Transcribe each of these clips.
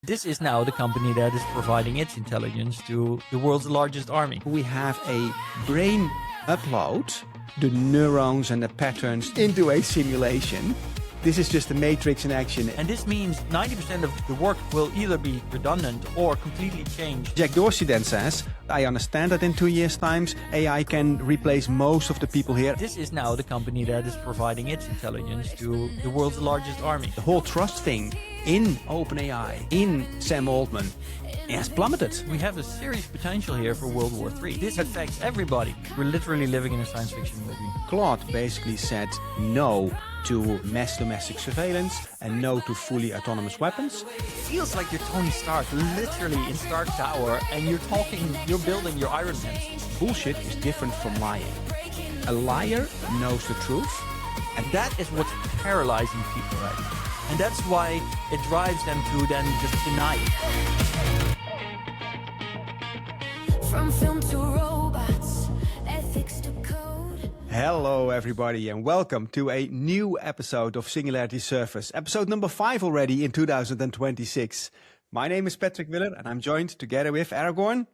This is now the company that is providing its intelligence to the world's largest army. We have a brain upload, the neurons and the patterns into a simulation. This is just the matrix in action. And this means 90% of the work will either be redundant or completely changed. Jack Dorsey then says, I understand that in 2 years' time, AI can replace most of the people here. This is now the company that is providing its intelligence to the world's largest army. The whole trust thing in OpenAI, in Sam Altman, has plummeted. We have a serious potential here for World War III. This affects everybody. We're literally living in a science fiction movie. Claude basically said no to mass domestic surveillance and no to fully autonomous weapons. It feels like you're Tony Stark, literally in Stark Tower, and you're building your Iron Man. Bullshit is different from lying. A liar knows the truth. And that is what's paralyzing people right now. And that's why it drives them to then just deny it. From film to robots, ethics to code. Hello everybody and welcome to a new episode of Singularity Surface. Episode number 5 already in 2026. My name is Patrick Willer and I'm joined together with Aragorn.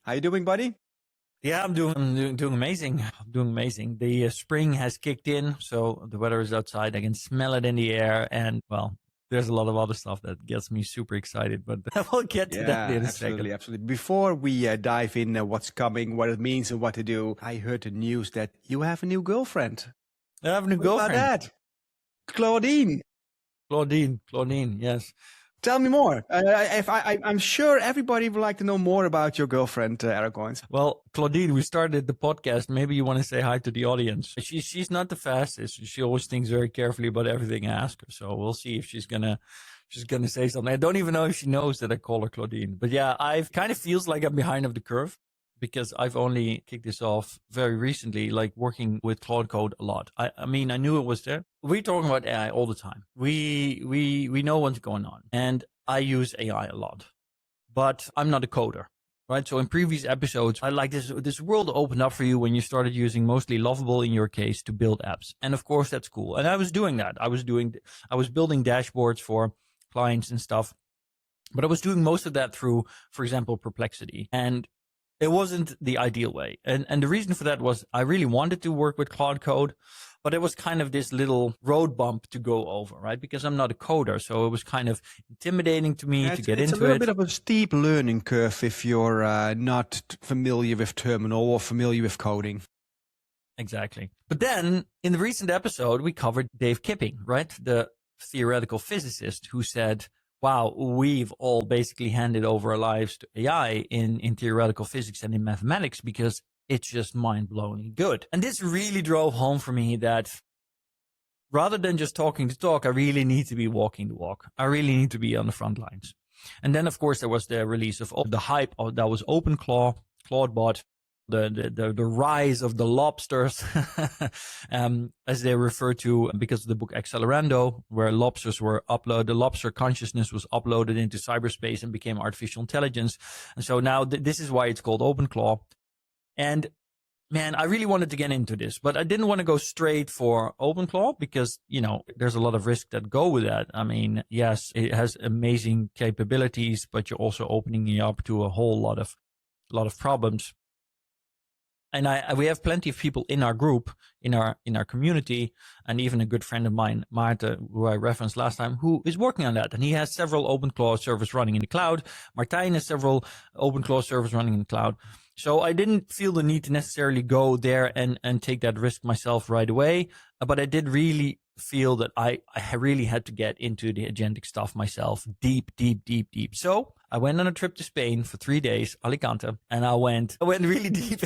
How you doing, buddy? Yeah, I'm doing amazing. I'm doing amazing. The spring has kicked in, so the weather is outside. I can smell it in the air, and well, there's a lot of other stuff that gets me super excited, but we'll get to that in a second. Absolutely. Before we dive in what's coming, what it means and what to do, I heard the news that you have a new girlfriend. I have a new girlfriend. About that? Claudine, yes. Tell me more. I'm sure everybody would like to know more about your girlfriend, Aragorn. Well, Claudine, we started the podcast. Maybe you want to say hi to the audience. She's not the fastest. She always thinks very carefully about everything I ask her. So we'll see if she's gonna say something. I don't even know if she knows that I call her Claudine. But yeah, I've kind of feels like I'm behind of the curve, because I've only kicked this off very recently, like working with Claude Code a lot. I mean, I knew it was there. We're talking about AI all the time. We know what's going on, and I use AI a lot, but I'm not a coder, right? So in previous episodes, I like this world opened up for you when you started using mostly Lovable in your case to build apps. And of course that's cool. And I was doing that. I was building dashboards for clients and stuff, but I was doing most of that through, for example, Perplexity. And it wasn't the ideal way. And the reason for that was I really wanted to work with Claude Code, but it was kind of this little road bump to go over, right? Because I'm not a coder. So it was kind of intimidating to me to get into it. It's a little bit of a steep learning curve if you're not familiar with terminal or familiar with coding. Exactly. But then in the recent episode, we covered Dave Kipping, right? The theoretical physicist who said, wow, we've all basically handed over our lives to AI in theoretical physics and in mathematics because it's just mind-blowingly good. And this really drove home for me that rather than just talking the talk, I really need to be walking the walk. I really need to be on the front lines. And then, of course, there was the release of the hype that was OpenClaw, Claudebot, the rise of the lobsters, as they refer to, because of the book Accelerando, where lobsters were uploaded, the lobster consciousness was uploaded into cyberspace and became artificial intelligence. And so now this is why it's called OpenClaw. And man, I really wanted to get into this, but I didn't want to go straight for OpenClaw because, you know, there's a lot of risk that go with that. I mean, yes, it has amazing capabilities, but you're also opening it up to a whole lot of problems. And we have plenty of people in our group, in our community, and even a good friend of mine, Maarten, who I referenced last time, who is working on that. And he has several OpenClaw servers running in the cloud. Martijn has several OpenClaw servers running in the cloud. So I didn't feel the need to necessarily go there and take that risk myself right away. But I did really feel that I really had to get into the agentic stuff myself, deep. So I went on a trip to Spain for 3 days, Alicante, and I went really deep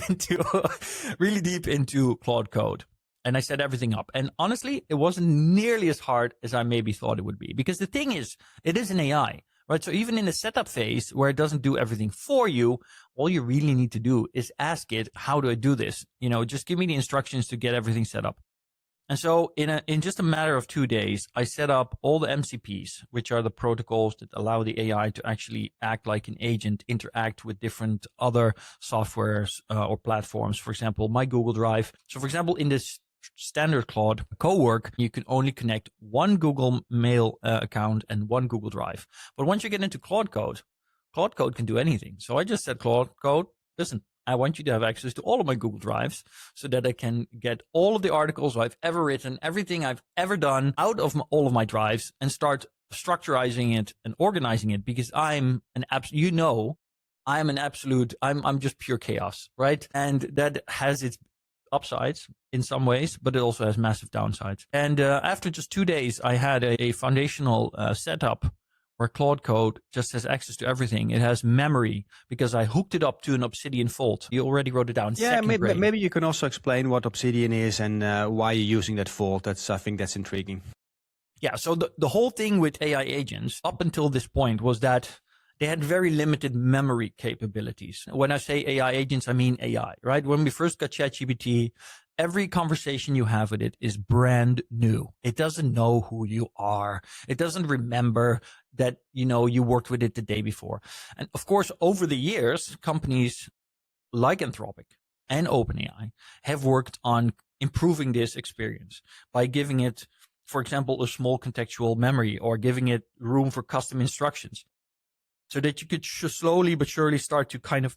into Claude Code. And I set everything up. And honestly, it wasn't nearly as hard as I maybe thought it would be. Because the thing is, it is an AI, right? So even in the setup phase where it doesn't do everything for you, all you really need to do is ask it, how do I do this? You know, just give me the instructions to get everything set up. And so in just a matter of 2 days, I set up all the MCPs, which are the protocols that allow the AI to actually act like an agent, interact with different other softwares or platforms. For example, my Google Drive. So for example, in this standard Claude co-work, you can only connect one Google Mail account and one Google Drive. But once you get into Claude Code can do anything. So I just said, Claude Code, listen, I want you to have access to all of my Google Drives so that I can get all of the articles I've ever written, everything I've ever done out of all of my drives and start structurizing it and organizing it, because I'm just pure chaos, right? And that has its upsides in some ways, but it also has massive downsides. And after just 2 days, I had a foundational setup where Claude Code just has access to everything. It has memory because I hooked it up to an Obsidian vault. You already wrote it down. Yeah, maybe you can also explain what Obsidian is and why you're using that vault. I think that's intriguing. Yeah, so the whole thing with AI agents up until this point was that they had very limited memory capabilities. When I say AI agents, I mean AI, right? When we first got ChatGPT, every conversation you have with it is brand new. It doesn't know who you are. It doesn't remember that, you worked with it the day before. And of course, over the years, companies like Anthropic and OpenAI have worked on improving this experience by giving it, for example, a small contextual memory or giving it room for custom instructions so that you could slowly but surely start to kind of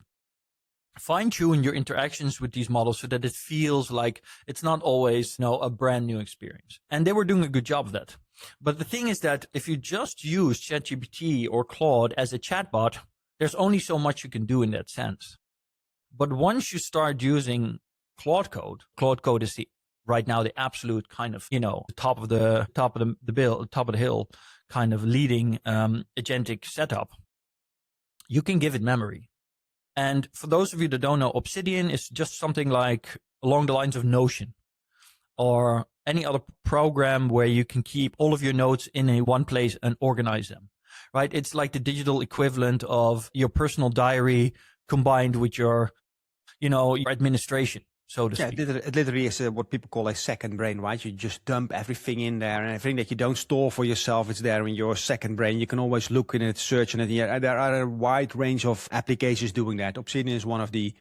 fine-tune your interactions with these models so that it feels like it's not always a brand new experience. And they were doing a good job of that. But the thing is that if you just use ChatGPT or Claude as a chatbot, there's only so much you can do in that sense. But once you start using Claude Code is right now the absolute kind of, top of the hill kind of leading agentic setup. You can give it memory. And for those of you that don't know, Obsidian is just something like along the lines of Notion or any other program where you can keep all of your notes in one place and organize them, right? It's like the digital equivalent of your personal diary combined with your administration, so to speak. It literally is what people call a second brain, right? You just dump everything in there, and everything that you don't store for yourself, it's there in your second brain. You can always look in it, search in it. Yeah, there are a wide range of applications doing that. Obsidian is one of the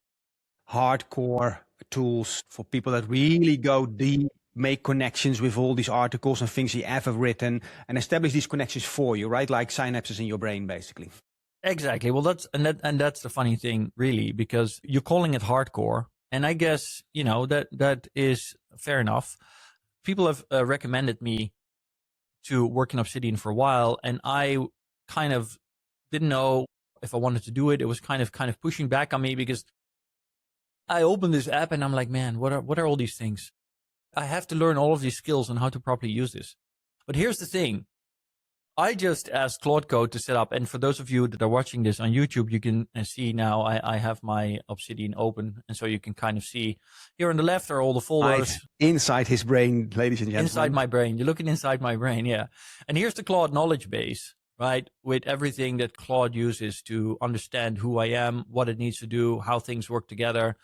hardcore tools for people that really go deep, make connections with all these articles and things you ever written, and establish these connections for you, right? Like synapses in your brain, basically. Exactly. Well, that's the funny thing, really, because you're calling it hardcore. And I guess, that is fair enough. People have recommended me to work in Obsidian for a while, and I kind of didn't know if I wanted to do it. It was kind of pushing back on me because I opened this app and I'm like, man, what are all these things? I have to learn all of these skills on how to properly use this. But here's the thing. I just asked Claude Code to set up, and for those of you that are watching this on YouTube, you can see now I have my Obsidian open, and so you can kind of see here on the left are all the folders. Inside his brain, ladies and gentlemen. Inside my brain. You're looking inside my brain, yeah. And here's the Claude knowledge base, right, with everything that Claude uses to understand who I am, what it needs to do, how things work together.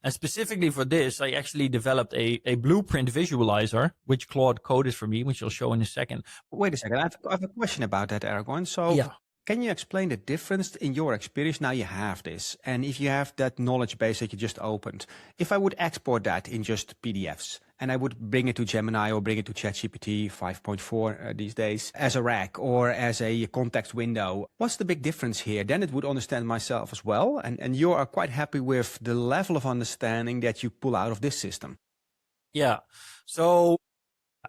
And specifically for this, I actually developed a blueprint visualizer, which Claude coded for me, which I'll show in a second. Wait a second. I have a question about that, Aragorn. So can you explain the difference in your experience? Now you have this. And if you have that knowledge base that you just opened, if I would export that in just PDFs and I would bring it to Gemini or bring it to ChatGPT 5.4 these days as a rack or as a context window, what's the big difference here? Then it would understand myself as well. And you are quite happy with the level of understanding that you pull out of this system. Yeah. So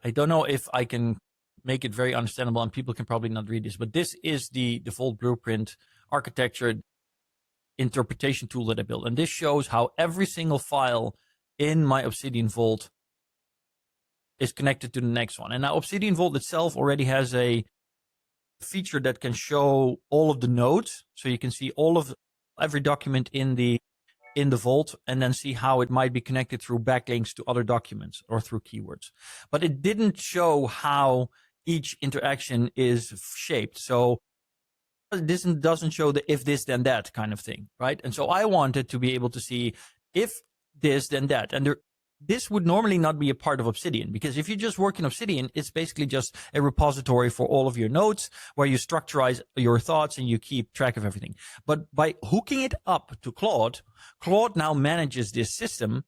I don't know if I can make it very understandable, and people can probably not read this, but this is the default blueprint architecture interpretation tool that I built. And this shows how every single file in my Obsidian Vault is connected to the next one. And now Obsidian Vault itself already has a feature that can show all of the nodes. So you can see every document in the vault and then see how it might be connected through backlinks to other documents or through keywords. But it didn't show how each interaction is shaped. So this doesn't show the if this then that kind of thing, right? And so I wanted to be able to see if this then that. And this would normally not be a part of Obsidian, because if you just work in Obsidian, it's basically just a repository for all of your notes where you structurize your thoughts and you keep track of everything. But by hooking it up to Claude now manages this system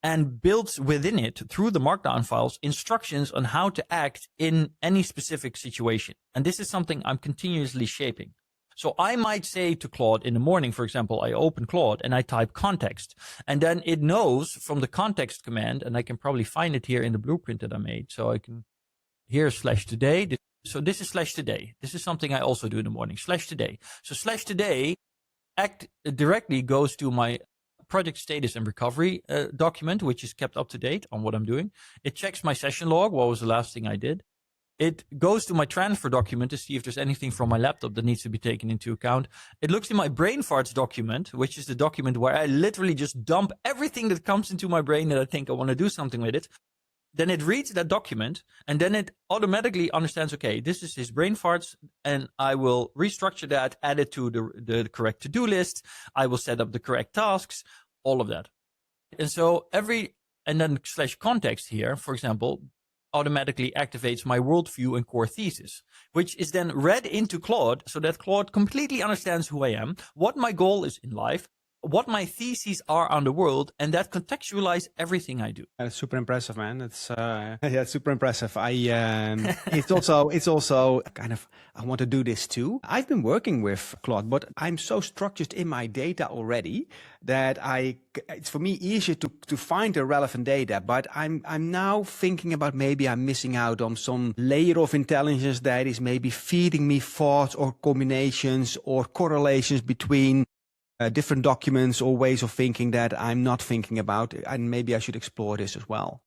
and builds within it, through the markdown files, instructions on how to act in any specific situation. And this is something I'm continuously shaping. So I might say to Claude in the morning, for example, I open Claude and I type context, and then it knows from the context command, and I can probably find it here in the blueprint that I made. So I can, here's /today. So this is /today. This is something I also do in the morning, /today. So /today act directly goes to my project status and recovery document, which is kept up to date on what I'm doing. It checks my session log. What was the last thing I did? It goes to my transfer document to see if there's anything from my laptop that needs to be taken into account. It looks in my brain farts document, which is the document where I literally just dump everything that comes into my brain that I think I want to do something with it. Then it reads that document, and then it automatically understands, okay, this is his brain farts, and I will restructure that, add it to the correct to-do list. I will set up the correct tasks, all of that. And so and then /context here, for example, automatically activates my worldview and core thesis, which is then read into Claude so that Claude completely understands who I am, what my goal is in life, what my theses are on the world, and that contextualize everything I do. That's super impressive, man. It's yeah, super impressive. It's also kind of, I want to do this too. I've been working with Claude, but I'm so structured in my data already that it's for me easier to find the relevant data. But I'm now thinking about maybe I'm missing out on some layer of intelligence that is maybe feeding me thoughts or combinations or correlations between different documents or ways of thinking that I'm not thinking about, and maybe I should explore this as well.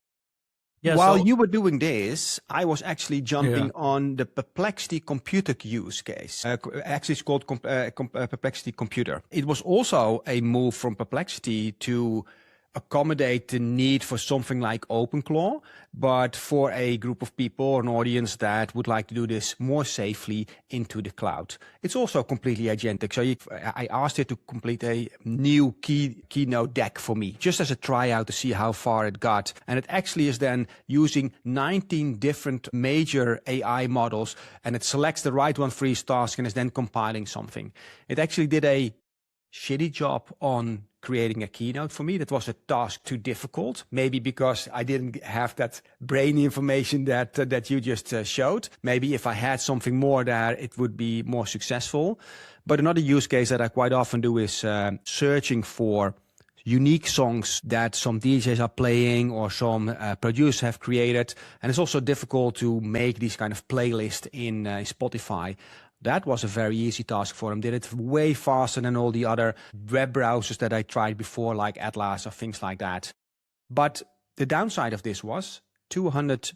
Yeah, While you were doing this, I was actually jumping on the Perplexity computer use case. Actually, it's called Perplexity Computer. It was also a move from Perplexity to accommodate the need for something like OpenClaw, but for a group of people or an audience that would like to do this more safely into the cloud. It's also completely agentic. So I asked it to complete a new keynote deck for me, just as a tryout to see how far it got. And it actually is then using 19 different major AI models, and it selects the right one for each task and is then compiling something. It actually did a shitty job on creating a keynote for me. That was a task too difficult, maybe because I didn't have that brain information that you just showed. Maybe if I had something more there, it would be more successful. But another use case that I quite often do is searching for unique songs that some DJs are playing or some producers have created. And it's also difficult to make these kind of playlists in Spotify. That was a very easy task for him. Did it way faster than all the other web browsers that I tried before, like Atlas or things like that. But the downside of this was 200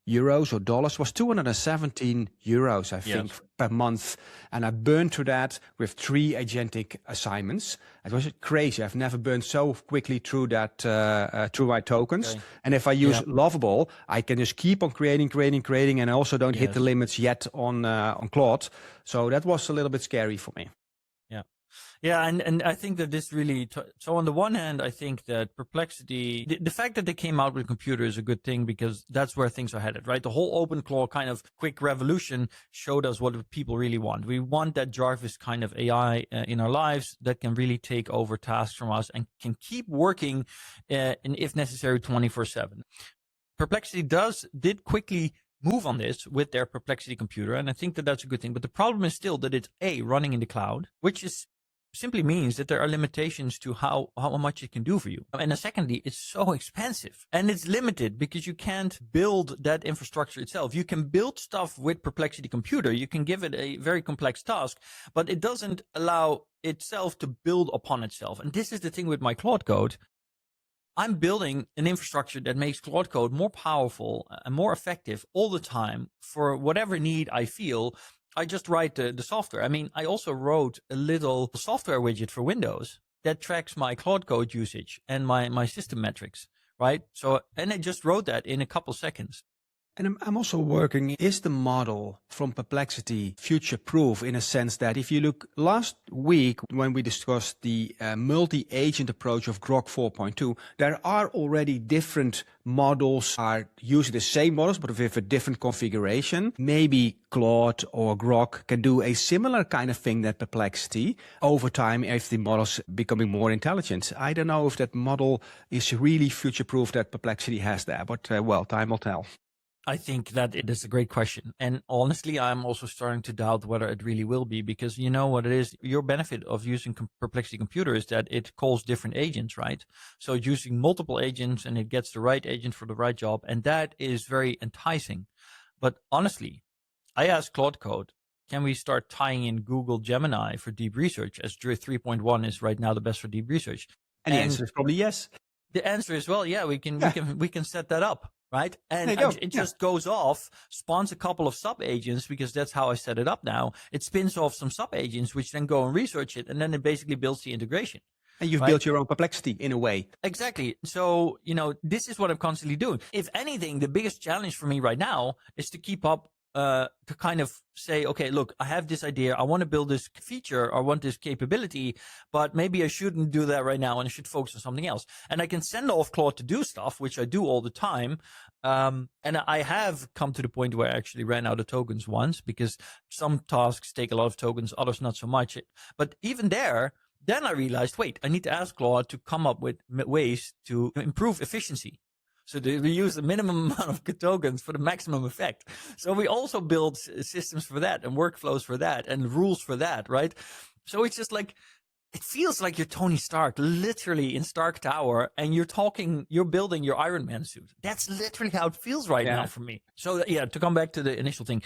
euros or dollars was 217 euros, I think, per month. And I burned through that with 3 agentic assignments. It was crazy. I've never burned so quickly through that, through my tokens. Okay. And if I use Lovable, I can just keep on creating, and I also don't hit the limits yet on Claude. So that was a little bit scary for me. Yeah, and I think that this really, so on the one hand, I think that Perplexity, the fact that they came out with a computer is a good thing because that's where things are headed, right? The whole OpenClaw kind of quick revolution showed us what people really want. We want that Jarvis kind of AI in our lives that can really take over tasks from us and can keep working, and if necessary, 24/7. Perplexity did quickly move on this with their Perplexity computer, and I think that that's a good thing. But the problem is still that it's running in the cloud, which is simply means that there are limitations to how much it can do for you. And secondly, it's so expensive and it's limited because you can't build that infrastructure itself. You can build stuff with Perplexity computer. You can give it a very complex task, but it doesn't allow itself to build upon itself. And this is the thing with my Claude Code. I'm building an infrastructure that makes Claude Code more powerful and more effective all the time for whatever need I feel. I just write the software. I mean, I also wrote a little software widget for Windows that tracks my Claude Code usage and my system metrics, right? So, and I just wrote that in a couple seconds. And I'm also working, is the model from Perplexity future-proof in a sense that if you look last week when we discussed the multi-agent approach of Grok 4.2, there are already different models are using the same models but with a different configuration. Maybe Claude or Grok can do a similar kind of thing that Perplexity over time if the models becoming more intelligent. I don't know if that model is really future-proof that Perplexity has there, but well, time will tell. I think that it is a great question. And honestly, I'm also starting to doubt whether it really will be, because you know what it is. Your benefit of using Perplexity Computer is that it calls different agents, right? So it's using multiple agents and it gets the right agent for the right job. And that is very enticing. But honestly, I asked Claude Code, can we start tying in Google Gemini for deep research, as 3.1 is right now the best for deep research? And the answer is probably yes. The answer is, well, yeah, we can set that up. Right. And it just goes off, spawns a couple of sub agents, because that's how I set it up now. It spins off some sub agents, which then go and research it. And then it basically builds the integration. And you've built your own Perplexity in a way. Exactly. So, this is what I'm constantly doing. If anything, the biggest challenge for me right now is to keep up, to kind of say, okay, look, I have this idea. I want to build this feature. I want this capability, but maybe I shouldn't do that right now and I should focus on something else. And I can send off Claude to do stuff, which I do all the time. And I have come to the point where I actually ran out of tokens once, because some tasks take a lot of tokens, others not so much. But even there, then I realized, wait, I need to ask Claude to come up with ways to improve efficiency. So we use the minimum amount of tokens for the maximum effect. So we also build systems for that and workflows for that and rules for that, right? So it's just like, it feels like you're Tony Stark, literally in Stark Tower, and you're building your Iron Man suit. That's literally how it feels right now for me. So yeah, to come back to the initial thing,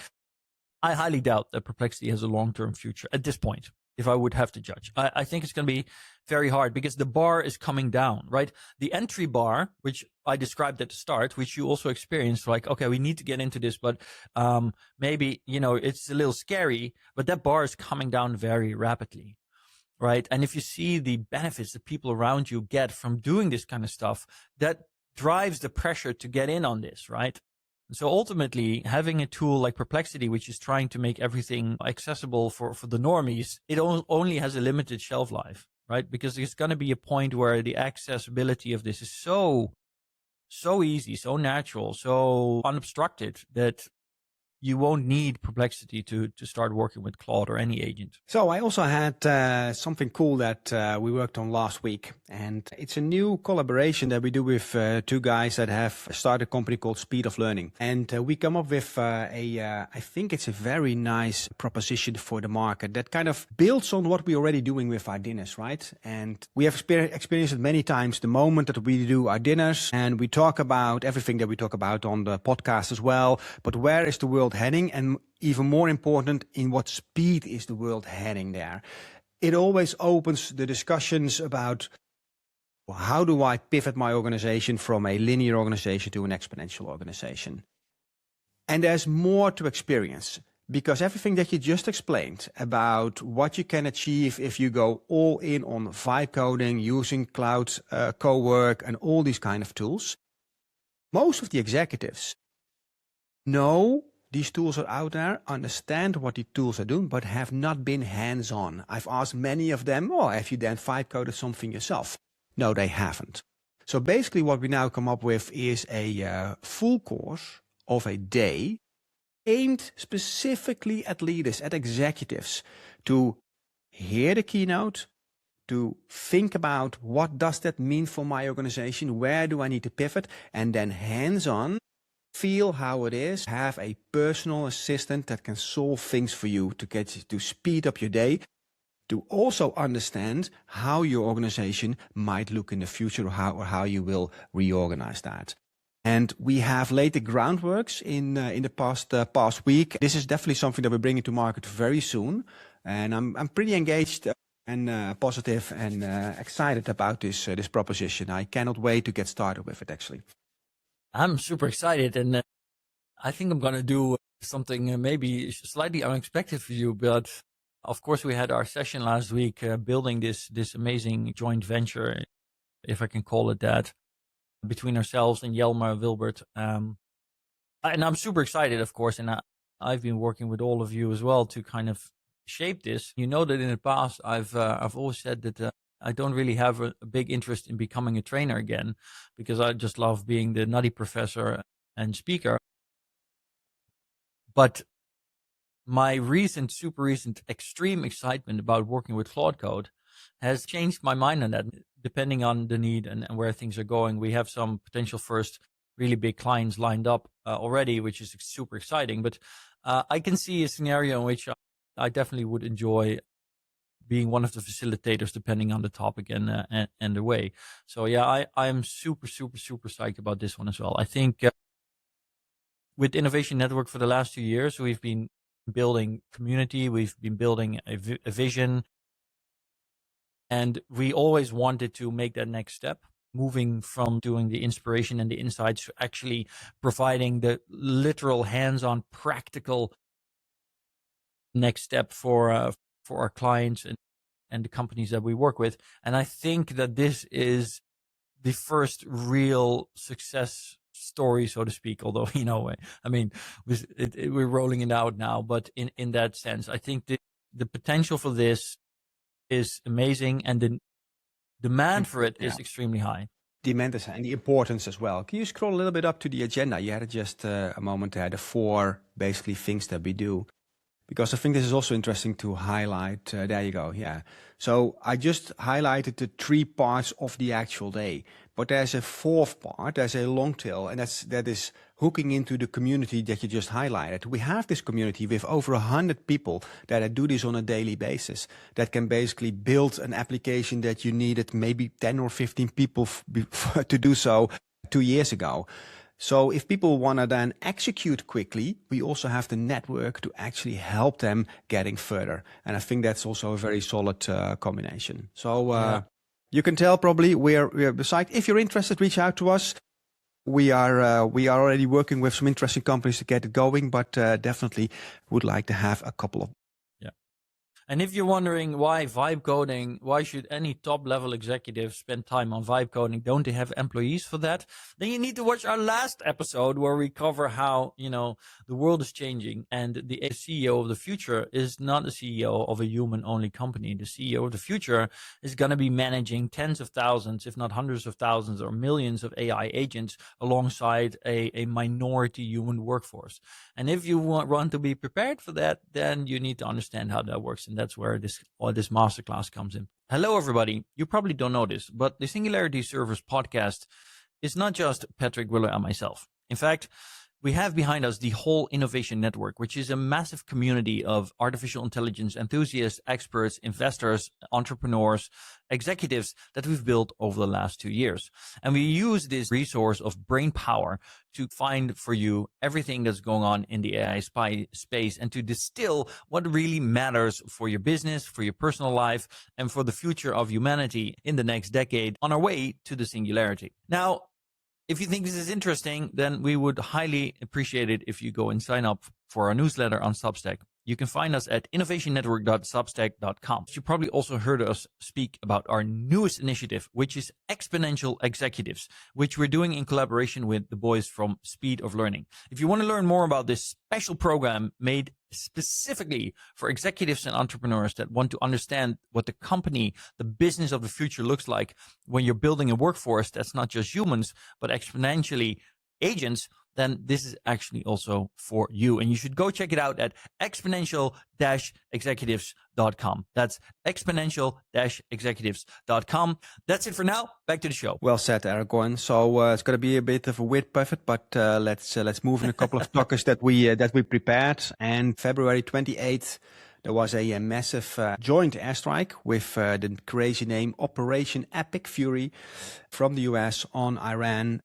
I highly doubt that Perplexity has a long-term future at this point, if I would have to judge. I think it's going to be very hard because the bar is coming down, right? The entry bar, which I described at the start, which you also experienced, like, okay, we need to get into this, but maybe, it's a little scary, but that bar is coming down very rapidly, right? And if you see the benefits that people around you get from doing this kind of stuff, that drives the pressure to get in on this, right? So ultimately, having a tool like Perplexity, which is trying to make everything accessible for the normies, it only has a limited shelf life, right? Because there's going to be a point where the accessibility of this is so easy, so natural, so unobstructed that you won't need Perplexity to start working with Claude or any agent. So I also had something cool that we worked on last week. And it's a new collaboration that we do with two guys that have started a company called Speed of Learning. And we come up with I think it's a very nice proposition for the market that kind of builds on what we're already doing with our dinners, right? And we have experienced it many times, the moment that we do our dinners and we talk about everything that we talk about on the podcast as well. But where is the world heading? And even more important, in what speed is the world heading there? It always opens the discussions about how do I pivot my organization from a linear organization to an exponential organization? And there's more to experience, because everything that you just explained about what you can achieve if you go all in on vibe coding, using cloud co-work and all these kind of tools, most of the executives know these tools are out there, understand what the tools are doing, but have not been hands-on. I've asked many of them, have you then vibe coded something yourself? No, they haven't. So basically what we now come up with is a full course of a day aimed specifically at leaders, at executives, to hear the keynote, to think about what does that mean for my organization, where do I need to pivot, and then hands-on, feel how it is, have a personal assistant that can solve things for you to get you to speed up your day, to also understand how your organization might look in the future, or how you will reorganize that. And we have laid the groundworks in the past week. This is definitely something that we're bringing to market very soon, and I'm pretty engaged and positive and excited about this proposition. I cannot wait to get started with it. Actually, I'm super excited, and I think I'm going to do something maybe slightly unexpected for you, but of course we had our session last week building this amazing joint venture, if I can call it that, between ourselves and Jelmer Wilbert. And I'm super excited, of course, and I've been working with all of you as well to kind of shape this. You know that in the past, I've always said that I don't really have a big interest in becoming a trainer again, because I just love being the nutty professor and speaker. But my super recent extreme excitement about working with Claude Code has changed my mind on that, depending on the need and where things are going. We have some potential first really big clients lined up already, which is super exciting. But I can see a scenario in which I definitely would enjoy being one of the facilitators, depending on the topic and the way. So yeah, I'm super psyched about this one as well. I think with Innovation Network for the last 2 years, we've been building community, we've been building a vision, and we always wanted to make that next step, moving from doing the inspiration and the insights to actually providing the literal hands-on practical next step for our clients and the companies that we work with. And I think that this is the first real success story, so to speak, although, I mean, we're rolling it out now, but in that sense, I think the potential for this is amazing, and the demand for it is extremely high. Demand is, and the importance as well. Can you scroll a little bit up to the agenda? You had just a moment there, the 4 basically things that we do. Because I think this is also interesting to highlight. There you go. Yeah. So I just highlighted the 3 parts of the actual day, but there's a 4th part. There's a long tail, and that is hooking into the community that you just highlighted. We have this community with over 100 people that do this on a daily basis, that can basically build an application that you needed maybe 10 or 15 people to do so 2 years ago. So if people want to then execute quickly, we also have the network to actually help them getting further. And I think that's also a very solid combination. So you can tell probably we're beside. If you're interested, reach out to us. We are already working with some interesting companies to get it going, but definitely would like to have a couple of. And if you're wondering why vibe coding, why should any top level executive spend time on vibe coding? Don't they have employees for that? Then you need to watch our last episode where we cover how, the world is changing, and the CEO of the future is not the CEO of a human only company. The CEO of the future is going to be managing tens of thousands, if not hundreds of thousands or millions of AI agents alongside a minority human workforce. And if you want to be prepared for that, then you need to understand how that works. And that's where this masterclass comes in. Hello, everybody. You probably don't know this, but the Singularity Servers podcast is not just Patrick Willer and myself. In fact, we have behind us the whole Innovation Network, which is a massive community of artificial intelligence enthusiasts, experts, investors, entrepreneurs, executives that we've built over the last 2 years. And we use this resource of brain power to find for you everything that's going on in the AI space and to distill what really matters for your business, for your personal life, and for the future of humanity in the next decade on our way to the singularity. Now, if you think this is interesting, then we would highly appreciate it if you go and sign up for our newsletter on Substack. You can find us at innovationnetwork.substack.com. You probably also heard us speak about our newest initiative, which is Exponential Executives, which we're doing in collaboration with the boys from Speed of Learning. If you want to learn more about this special program made specifically for executives and entrepreneurs that want to understand what the company, the business of the future looks like when you're building a workforce that's not just humans, but exponentially agents, then this is actually also for you. And you should go check it out at exponential-executives.com. That's exponential-executives.com. That's it for now. Back to the show. Well said, Aragorn. So it's going to be a bit of a weird pivot, but let's move in a couple of topics that we prepared. And February 28th, there was a massive joint airstrike with the crazy name Operation Epic Fury from the US on Iran.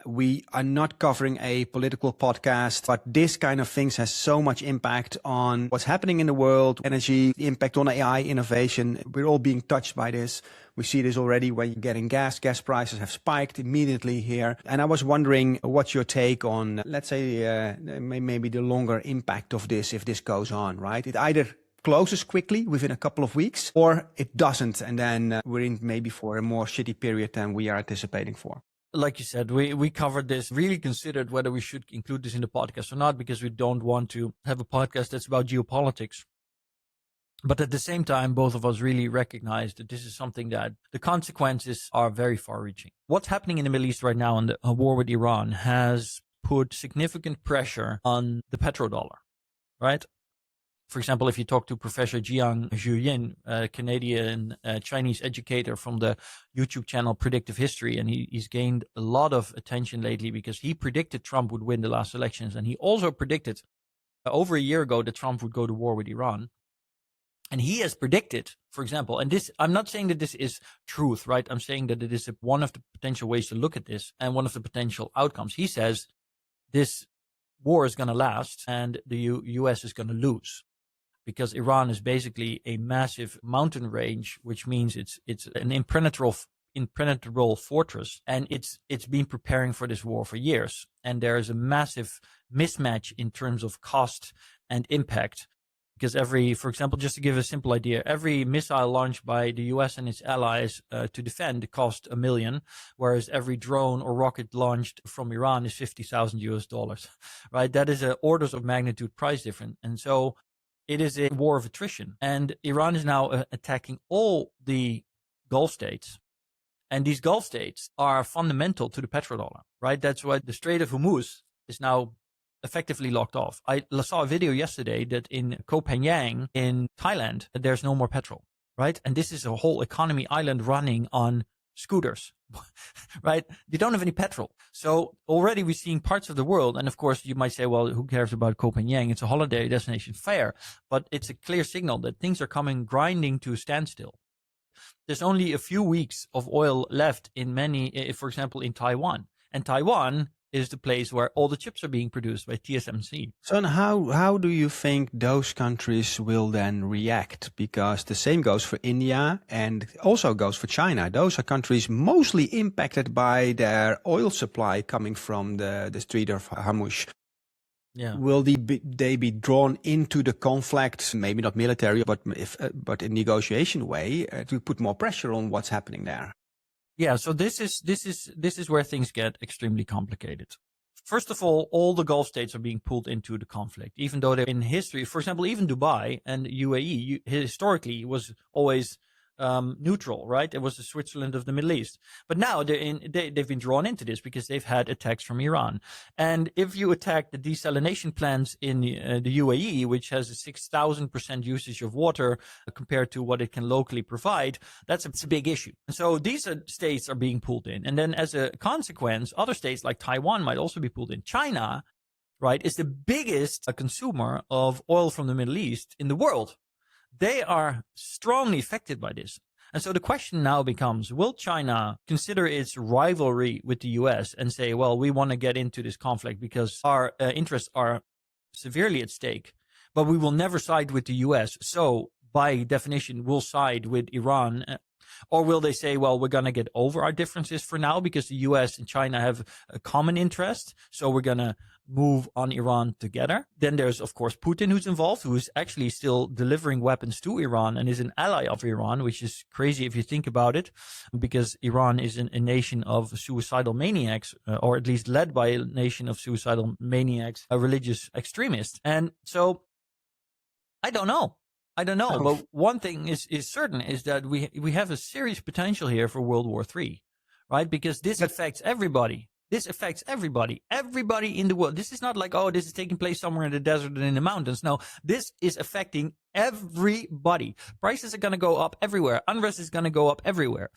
We are not covering a political podcast, but this kind of things has so much impact on what's happening in the world, energy, the impact on AI innovation. We're all being touched by this. We see this already when you're getting gas. Gas prices have spiked immediately here. And I was wondering what's your take on, let's say, maybe the longer impact of this if this goes on, right? It either closes quickly within a couple of weeks or it doesn't. And then we're in maybe for a more shitty period than we are anticipating for. like you said, we covered this, really considered whether we should include this in the podcast or not, because we don't want to have a podcast that's about geopolitics. But at the same time, both of us really recognize that this is something that the consequences are very far-reaching. What's happening in the Middle East right now in the war with Iran has put significant pressure on the petrodollar, right? For example, if you talk to Professor Jiang Zhuyin, a Canadian Chinese educator from the YouTube channel Predictive History, and he's gained a lot of attention lately because he predicted Trump would win the last elections. And he also predicted over a year ago that Trump would go to war with Iran. And he has predicted, for example, and this, I'm not saying that this is truth, right? I'm saying that it is one of the potential ways to look at this and one of the potential outcomes. He says this war is going to last and the US is going to lose, because Iran is basically a massive mountain range, which means it's an impenetrable fortress, and it's been preparing for this war for years. And there is a massive mismatch in terms of cost and impact. Because for example, just to give a simple idea, every missile launched by the US and its allies to defend cost $1 million, whereas every drone or rocket launched from Iran is $50,000, right? That is orders of magnitude price difference. And so it is a war of attrition. And Iran is now attacking all the Gulf states. And these Gulf states are fundamental to the petrodollar, right? That's why the Strait of Hormuz is now effectively locked off. I saw a video yesterday that in Koh Phangan in Thailand, there's no more petrol, right? And this is a whole economy island running on scooters, right? They don't have any petrol. So already we're seeing parts of the world. And of course, you might say, well, who cares about Koh Phangan? It's a holiday destination, fair. But it's a clear signal that things are coming grinding to a standstill. There's only a few weeks of oil left in many, for example, in Taiwan. And Taiwan is the place where all the chips are being produced by TSMC. So how do you think those countries will then react? Because the same goes for India and also goes for China. Those are countries mostly impacted by their oil supply coming from the Strait of Hormuz. Yeah. Will they be drawn into the conflict, maybe not military, but in negotiation way, to put more pressure on what's happening there? Yeah, so this is where things get extremely complicated. First of all the Gulf states are being pulled into the conflict, even though they're in history. For example, even Dubai and UAE historically was always neutral, right? It was the Switzerland of the Middle East. But now they've been drawn into this because they've had attacks from Iran. And if you attack the desalination plants in the UAE, which has a 6,000% usage of water compared to what it can locally provide, it's a big issue. And so these states are being pulled in. And then as a consequence, other states like Taiwan might also be pulled in. China, right, is the biggest consumer of oil from the Middle East in the world. They are strongly affected by this. And so the question now becomes, will China consider its rivalry with the US and say, well, we want to get into this conflict because our interests are severely at stake, but we will never side with the US. So by definition, we'll side with Iran. Or will they say, well, we're going to get over our differences for now because the US and China have a common interest. So we're going to move on Iran together. Then there's, of course, Putin who's involved, who is actually still delivering weapons to Iran and is an ally of Iran, which is crazy if you think about it, because Iran is a nation of suicidal maniacs, or at least led by a nation of suicidal maniacs, a religious extremist. And so I don't know. But one thing is certain, is that we have a serious potential here for World War III, right? Because this affects everybody. This affects everybody in the world. This is not like, oh, this is taking place somewhere in the desert and in the mountains. No, this is affecting everybody. Prices are going to go up everywhere. Unrest is going to go up everywhere.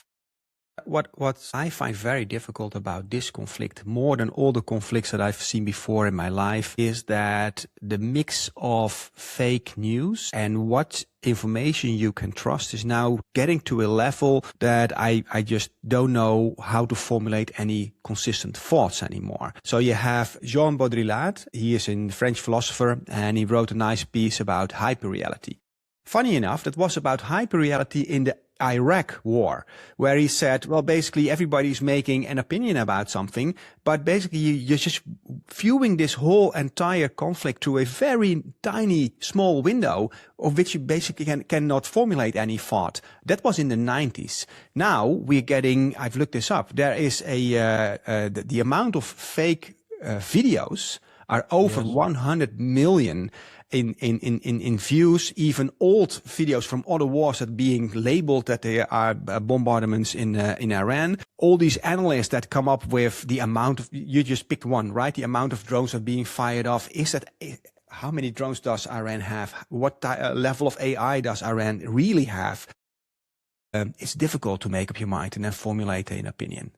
What I find very difficult about this conflict, more than all the conflicts that I've seen before in my life, is that the mix of fake news and what information you can trust is now getting to a level that I just don't know how to formulate any consistent thoughts anymore. So you have Jean Baudrillard, he is a French philosopher, and he wrote a nice piece about hyperreality. Funny enough, that was about hyperreality in the Iraq war, where he said, well, basically everybody's making an opinion about something, but basically you're just viewing this whole entire conflict through a very tiny, small window of which you basically cannot formulate any thought. That was in the 90s. Now we're getting, I've looked this up, there is the amount of fake videos are over 100 million in views. Even old videos from other wars that being labeled that they are bombardments in Iran. All these analysts that come up with the amount of, you just picked one, right? The amount of drones that are being fired off. How many drones does Iran have? What level of AI does Iran really have? It's difficult to make up your mind and then formulate an opinion.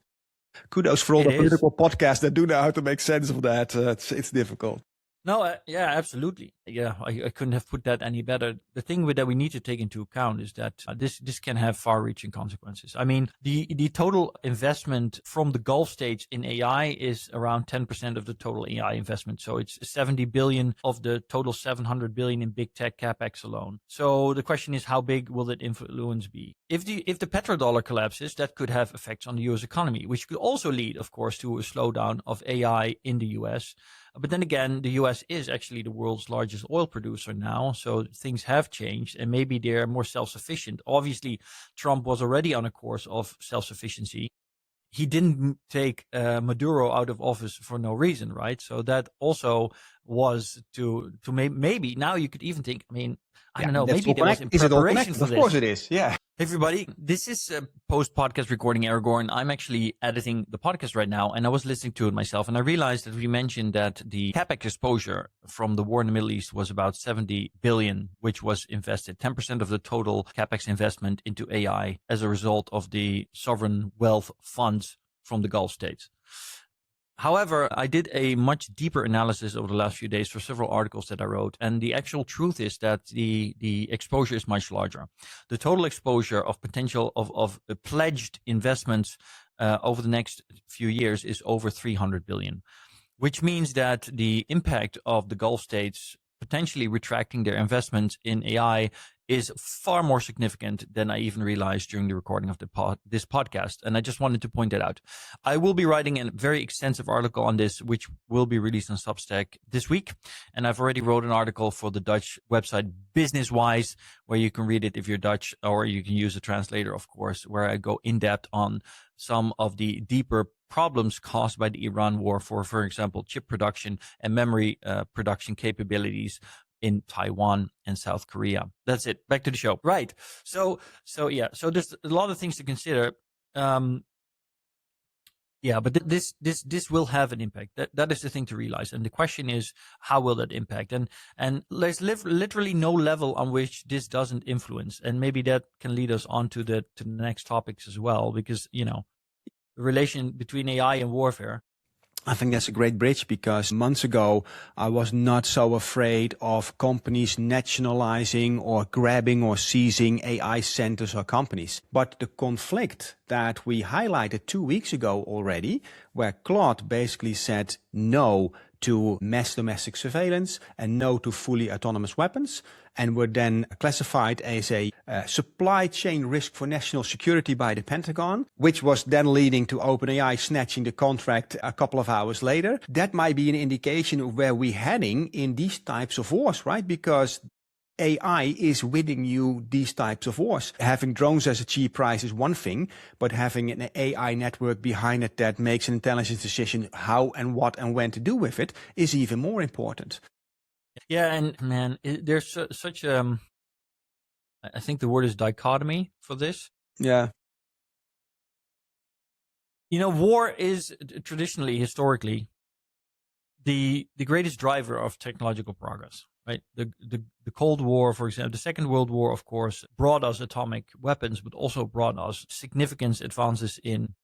Kudos for all the political podcasts that do know how to make sense of that. It's difficult. No, yeah, absolutely. Yeah, I couldn't have put that any better. The thing that we need to take into account is that this can have far-reaching consequences. I mean, the total investment from the Gulf states in AI is around 10% of the total AI investment. So it's 70 billion of the total 700 billion in big tech capex alone. So the question is, how big will that influence be? If the petrodollar collapses, that could have effects on the US economy, which could also lead, of course, to a slowdown of AI in the US. But then again, the US is actually the world's largest oil producer now, so things have changed, and maybe they're more self-sufficient. Obviously, Trump was already on a course of self-sufficiency. He didn't take Maduro out of office for no reason, right? So that also was to maybe now you could even think, I mean, I don't know, maybe there was in preparation for this. Of course it is, yeah. Hey everybody, this is a post-podcast recording Aragorn. I'm actually editing the podcast right now, and I was listening to it myself, and I realized that we mentioned that the capex exposure from the war in the Middle East was about 70 billion, which was invested, 10% of the total capex investment into AI as a result of the sovereign wealth funds from the Gulf states. However, I did a much deeper analysis over the last few days for several articles that I wrote, and the actual truth is that the exposure is much larger. The total exposure of potential of pledged investments over the next few years is over 300 billion, which means that the impact of the Gulf states potentially retracting their investments in AI is far more significant than I even realized during the recording of this podcast. And I just wanted to point that out. I will be writing a very extensive article on this, which will be released on Substack this week. And I've already wrote an article for the Dutch website BusinessWise, where you can read it if you're Dutch, or you can use a translator, of course, where I go in depth on some of the deeper problems caused by the Iran war for example, chip production and memory production capabilities in Taiwan and South Korea. That's it. Back to the show. Right. So there's a lot of things to consider. But this will have an impact. That is the thing to realize. And the question is, how will that impact? And there's literally no level on which this doesn't influence. And maybe that can lead us on to the next topics as well, because, the relation between AI and warfare. I think that's a great bridge, because months ago, I was not so afraid of companies nationalizing or grabbing or seizing AI centers or companies. But the conflict that we highlighted 2 weeks ago already, where Claude basically said no to mass domestic surveillance and no to fully autonomous weapons, and were then classified as a supply chain risk for national security by the Pentagon, which was then leading to OpenAI snatching the contract a couple of hours later. That might be an indication of where we're heading in these types of wars, right? Because AI is winning you these types of wars. Having drones as a cheap price is one thing, but having an AI network behind it that makes an intelligent decision how and what and when to do with it is even more important. Yeah, and man, there's such I think the word is dichotomy for this. Yeah. War is traditionally, historically, the greatest driver of technological progress. Right, the Cold War, for example, the Second World War, of course, brought us atomic weapons, but also brought us significant advances in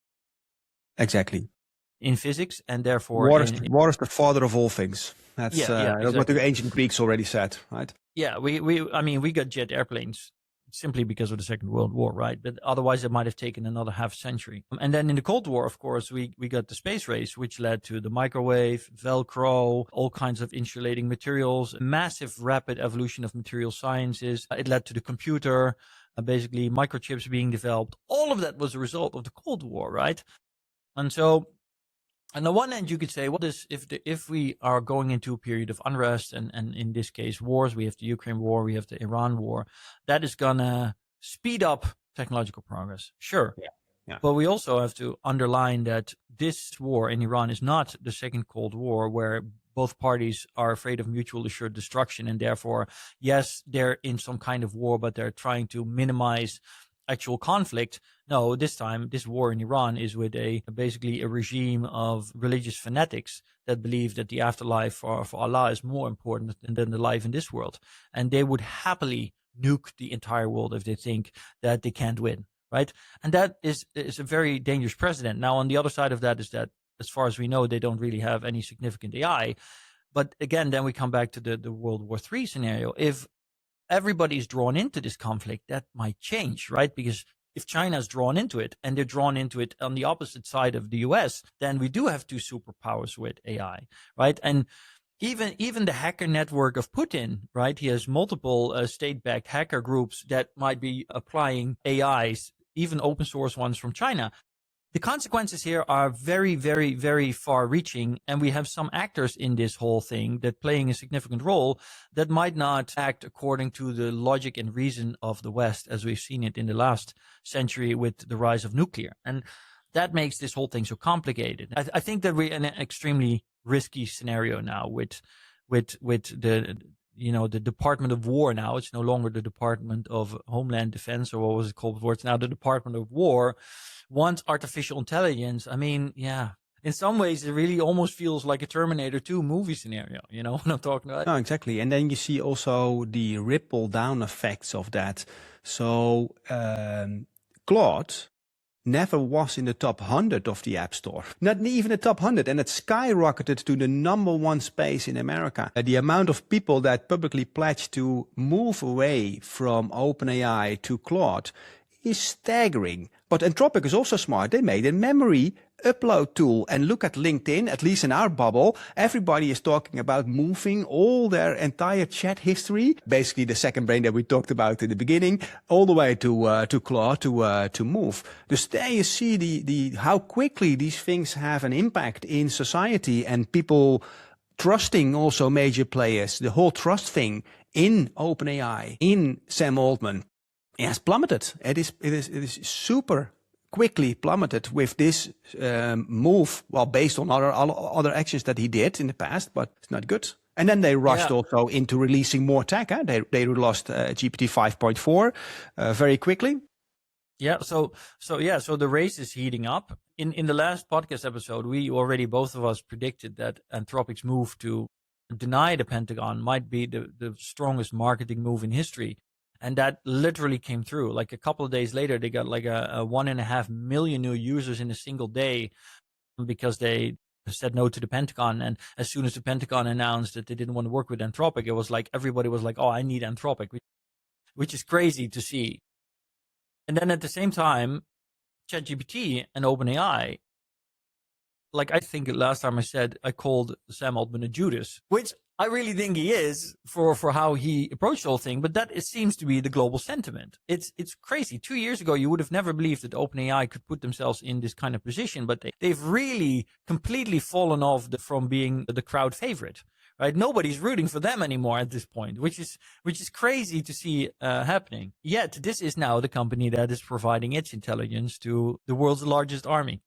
physics, and therefore war is the father of all things. That's exactly what the ancient Greeks already said, right? Yeah, we got jet airplanes simply because of the Second World War, right? But otherwise it might have taken another half century. And then in the Cold War, of course, we got the space race, which led to the microwave, Velcro, all kinds of insulating materials, massive rapid evolution of material sciences. It led to the computer. basically microchips being developed. All of that was a result of the Cold War, right? And so on the one hand, you could say, well, if we are going into a period of unrest, and in this case, wars, we have the Ukraine war, we have the Iran war, that is going to speed up technological progress. Sure. Yeah. But we also have to underline that this war in Iran is not the second Cold War, where both parties are afraid of mutual assured destruction. And therefore, yes, they're in some kind of war, but they're trying to minimize actual conflict. No, this time, this war in Iran is with basically a regime of religious fanatics that believe that the afterlife for Allah is more important than the life in this world. And they would happily nuke the entire world if they think that they can't win, right? And that is a very dangerous precedent. Now, on the other side of that is that, as far as we know, they don't really have any significant AI. But again, then we come back to the World War III scenario. If everybody's drawn into this conflict, that might change, right? Because if China is drawn into it, and they're drawn into it on the opposite side of the US, then we do have two superpowers with AI, right? And even the hacker network of Putin, right? He has multiple state-backed hacker groups that might be applying AIs, even open source ones from China. The consequences here are very, very, very far reaching. And we have some actors in this whole thing that playing a significant role that might not act according to the logic and reason of the West, as we've seen it in the last century with the rise of nuclear. And that makes this whole thing so complicated. I think that we're in an extremely risky scenario now with the Department of War now. It's no longer the Department of Homeland Defense, or what was it called before? It's now the Department of War. Wants artificial intelligence. I mean, yeah, in some ways, it really almost feels like a Terminator 2 movie scenario. You know what I'm talking about? No, exactly. And then you see also the ripple down effects of that. So Claude never was in the top 100 of the App Store, not even the top 100, and it skyrocketed to the #1 space in America. The amount of people that publicly pledged to move away from OpenAI to Claude is staggering. But Anthropic is also smart. They made a memory upload tool, and look at LinkedIn, at least in our bubble, everybody is talking about moving all their entire chat history, basically the second brain that we talked about in the beginning, all the way to Claude to move. Dus there you see the how quickly these things have an impact in society, and people trusting also major players. The whole trust thing in OpenAI, in Sam Altman, has plummeted. It is super quickly plummeted with this move. Well, based on other actions that he did in the past, but it's not good. And then they rushed also into releasing more tech. They lost GPT 5.4 very quickly. Yeah. So the race is heating up. In the last podcast episode, we already, both of us, predicted that Anthropic's move to deny the Pentagon might be the strongest marketing move in history. And that literally came through. Like a couple of days later, they got like a 1.5 million new users in a single day because they said no to the Pentagon. And as soon as the Pentagon announced that they didn't want to work with Anthropic, it was like everybody was like, oh, I need Anthropic, which is crazy to see. And then at the same time, ChatGPT and OpenAI, like I think last time I said, I called Sam Altman a Judas, which I really think he is for how he approached the whole thing, but it seems to be the global sentiment. It's crazy. 2 years ago, you would have never believed that OpenAI could put themselves in this kind of position, but they've really completely fallen off from being the crowd favorite, right? Nobody's rooting for them anymore at this point, which is crazy to see happening. Yet this is now the company that is providing its intelligence to the world's largest army.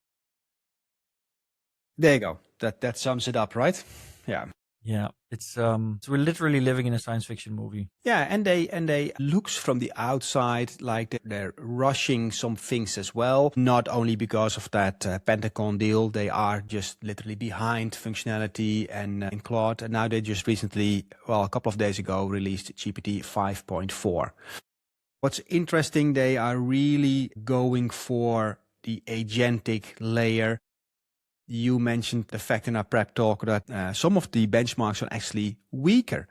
There you go. That sums it up, right? Yeah. Yeah, it's we're literally living in a science fiction movie. Yeah, and they looks from the outside like they're rushing some things as well. Not only because of that Pentagon deal, they are just literally behind functionality and in Claude. And now they just recently, a couple of days ago, released GPT 5.4. What's interesting, they are really going for the agentic layer. You mentioned the fact in our prep talk that some of the benchmarks are actually weaker,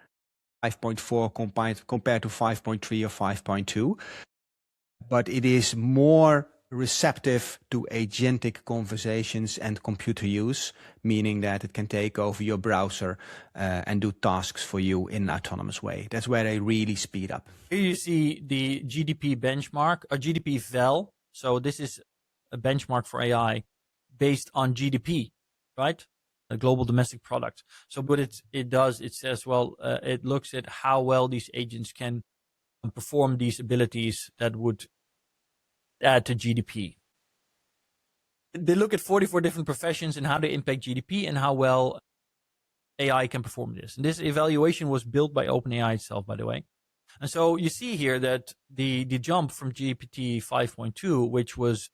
5.4 compared to 5.3 or 5.2. But it is more receptive to agentic conversations and computer use, meaning that it can take over your browser and do tasks for you in an autonomous way. That's where they really speed up. Here you see the GDP benchmark, or GDP val. So this is a benchmark for AI based on GDP, right? A global domestic product. So what it does, it says, well, it looks at how well these agents can perform these abilities that would add to GDP. They look at 44 different professions and how they impact GDP and how well AI can perform this. And this evaluation was built by OpenAI itself, by the way. And so you see here that the jump from GPT 5.2, which was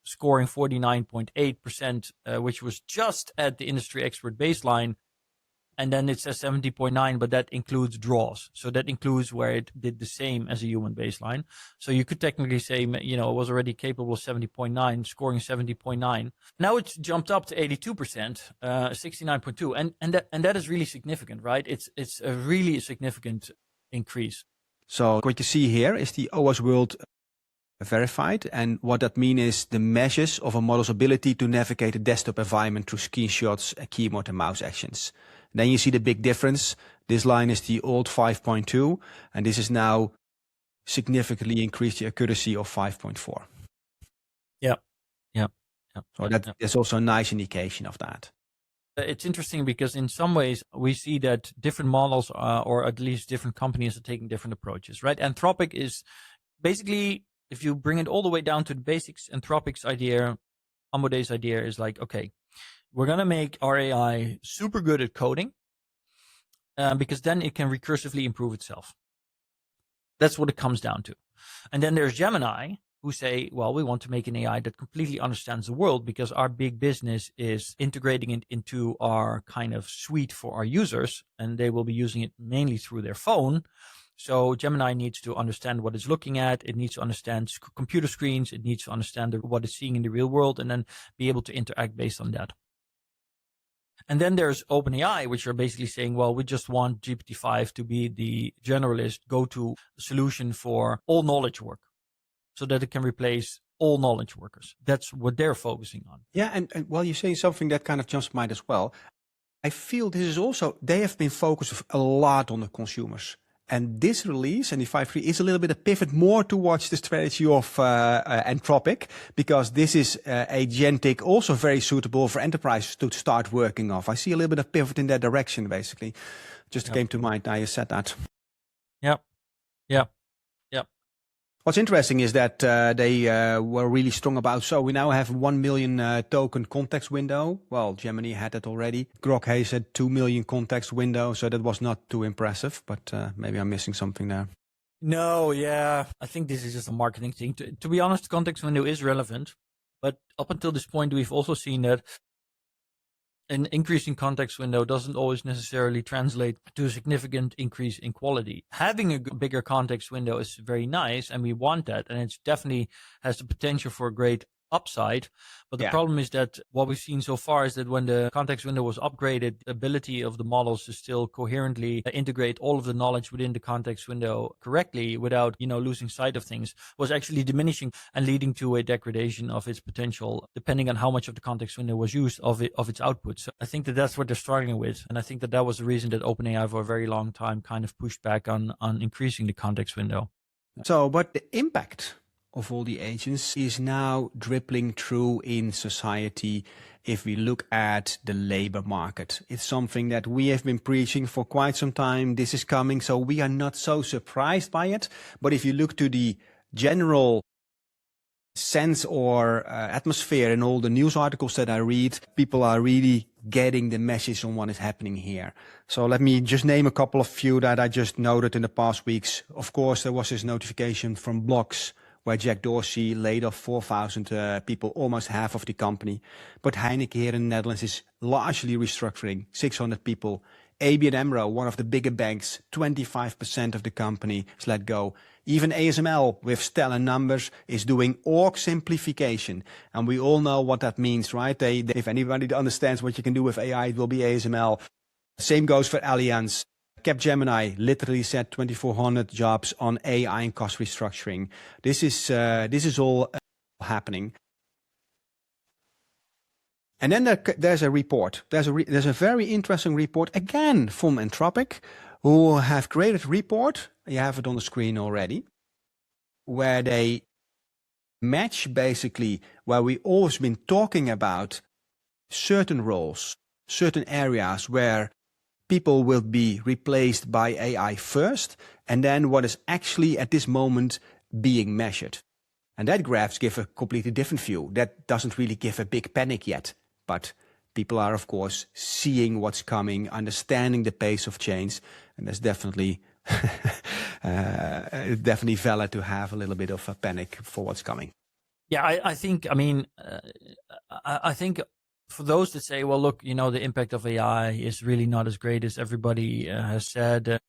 scoring 49.8%, which was just at the industry expert baseline. And then it says 70.9, but that includes draws. So that includes where it did the same as a human baseline. So you could technically say, you know, it was already capable of 70.9, scoring 70.9. Now it's jumped up to 82%, 69.2. And that is really significant, right? It's a really significant increase. So what you see here is the OS World verified. And what that means is the measures of a model's ability to navigate a desktop environment through screenshots, keyboard and mouse actions. Then you see the big difference. This line is the old 5.2, and this is now significantly increased the accuracy of 5.4. Yeah. So that's also a nice indication of that. It's interesting because in some ways we see that different models or at least different companies are taking different approaches, right? Anthropic is basically, if you bring it all the way down to the basics, Anthropic's idea, Amode's idea is like, okay, we're going to make our AI super good at coding because then it can recursively improve itself. That's what it comes down to. And then there's Gemini, who say, well, we want to make an AI that completely understands the world because our big business is integrating it into our kind of suite for our users, and they will be using it mainly through their phone. So Gemini needs to understand what it's looking at. It needs to understand computer screens. It needs to understand what it's seeing in the real world and then be able to interact based on that. And then there's OpenAI, which are basically saying, well, we just want GPT-5 to be the generalist go-to solution for all knowledge work so that it can replace all knowledge workers. That's what they're focusing on. Yeah, and while you're saying something that kind of jumps to mind as well, I feel this is also, they have been focused a lot on the consumers. And this release, and the 5.3, is a little bit a pivot more towards the strategy of Anthropic, because this is agentic, also very suitable for enterprises to start working off. I see a little bit of pivot in that direction, basically. Just came to mind now you said that. Yep. What's interesting is that they were really strong about, so we now have 1 million token context window. Well, Gemini had that already. Grok Hayes had 2 million context window, so that was not too impressive, but maybe I'm missing something there. No, yeah. I think this is just a marketing thing. To be honest, context window is relevant, but up until this point, we've also seen that an increase in context window doesn't always necessarily translate to a significant increase in quality. Having a bigger context window is very nice, and we want that, and it definitely has the potential for a great upside. But the problem is that what we've seen so far is that when the context window was upgraded, the ability of the models to still coherently integrate all of the knowledge within the context window correctly without, losing sight of things was actually diminishing and leading to a degradation of its potential, depending on how much of the context window was used of its output. So I think that that's what they're struggling with. And I think that was the reason that OpenAI for a very long time kind of pushed back on increasing the context window. So, but the impact of all the agents is now dribbling through in society. If we look at the labor market, it's something that we have been preaching for quite some time. This is coming, so we are not so surprised by it. But if you look to the general sense or atmosphere in all the news articles that I read, people are really getting the message on what is happening here. So let me just name a couple of few that I just noted in the past weeks. Of course, there was this notification from Blocks where Jack Dorsey laid off 4,000 people, almost half of the company. But Heineken here in the Netherlands is largely restructuring, 600 people. ABN AMRO, one of the bigger banks, 25% of the company is let go. Even ASML, with stellar numbers, is doing org simplification. And we all know what that means, right? If anybody understands what you can do with AI, it will be ASML. Same goes for Allianz. Capgemini literally said 2,400 jobs on AI and cost restructuring. This is all happening. And then there's a report. There's a very interesting report again from Anthropic, who have created a report. You have it on the screen already, where they match basically where we always been talking about certain roles, certain areas where people will be replaced by AI first, and then what is actually at this moment being measured. And that graphs give a completely different view. That doesn't really give a big panic yet, but people are, of course, seeing what's coming, understanding the pace of change, and that's definitely definitely valid to have a little bit of a panic for what's coming. Yeah, I think for those that say, well, look, the impact of AI is really not as great as everybody has said,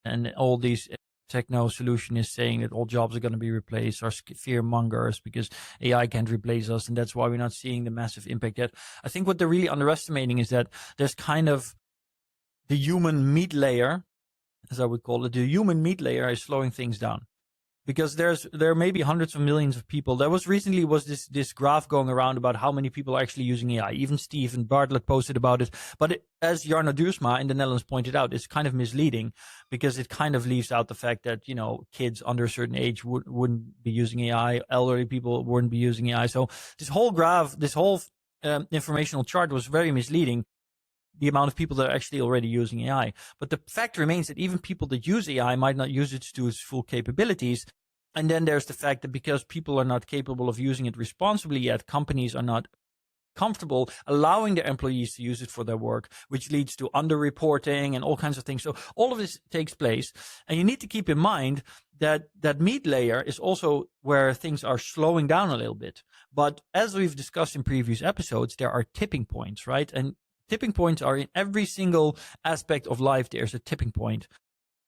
and all these techno solution is saying that all jobs are going to be replaced, are fear mongers because AI can't replace us, and that's why we're not seeing the massive impact yet. I think what they're really underestimating is that there's kind of the human meat layer, as I would call it. The human meat layer is slowing things down. Because there may be hundreds of millions of people. There was recently this graph going around about how many people are actually using AI. Even Steve and Bartlett posted about it. But as Jarno Duursma in the Netherlands pointed out, it's kind of misleading because it kind of leaves out the fact that, kids under a certain age wouldn't be using AI. Elderly people wouldn't be using AI. So this whole graph, this whole informational chart was very misleading. The amount of people that are actually already using AI. But the fact remains that even people that use AI might not use it to its full capabilities. And then there's the fact that because people are not capable of using it responsibly yet, companies are not comfortable allowing their employees to use it for their work, which leads to underreporting and all kinds of things. So all of this takes place. And you need to keep in mind that that meat layer is also where things are slowing down a little bit. But as we've discussed in previous episodes, there are tipping points, right? And tipping points are in every single aspect of life. There's a tipping point.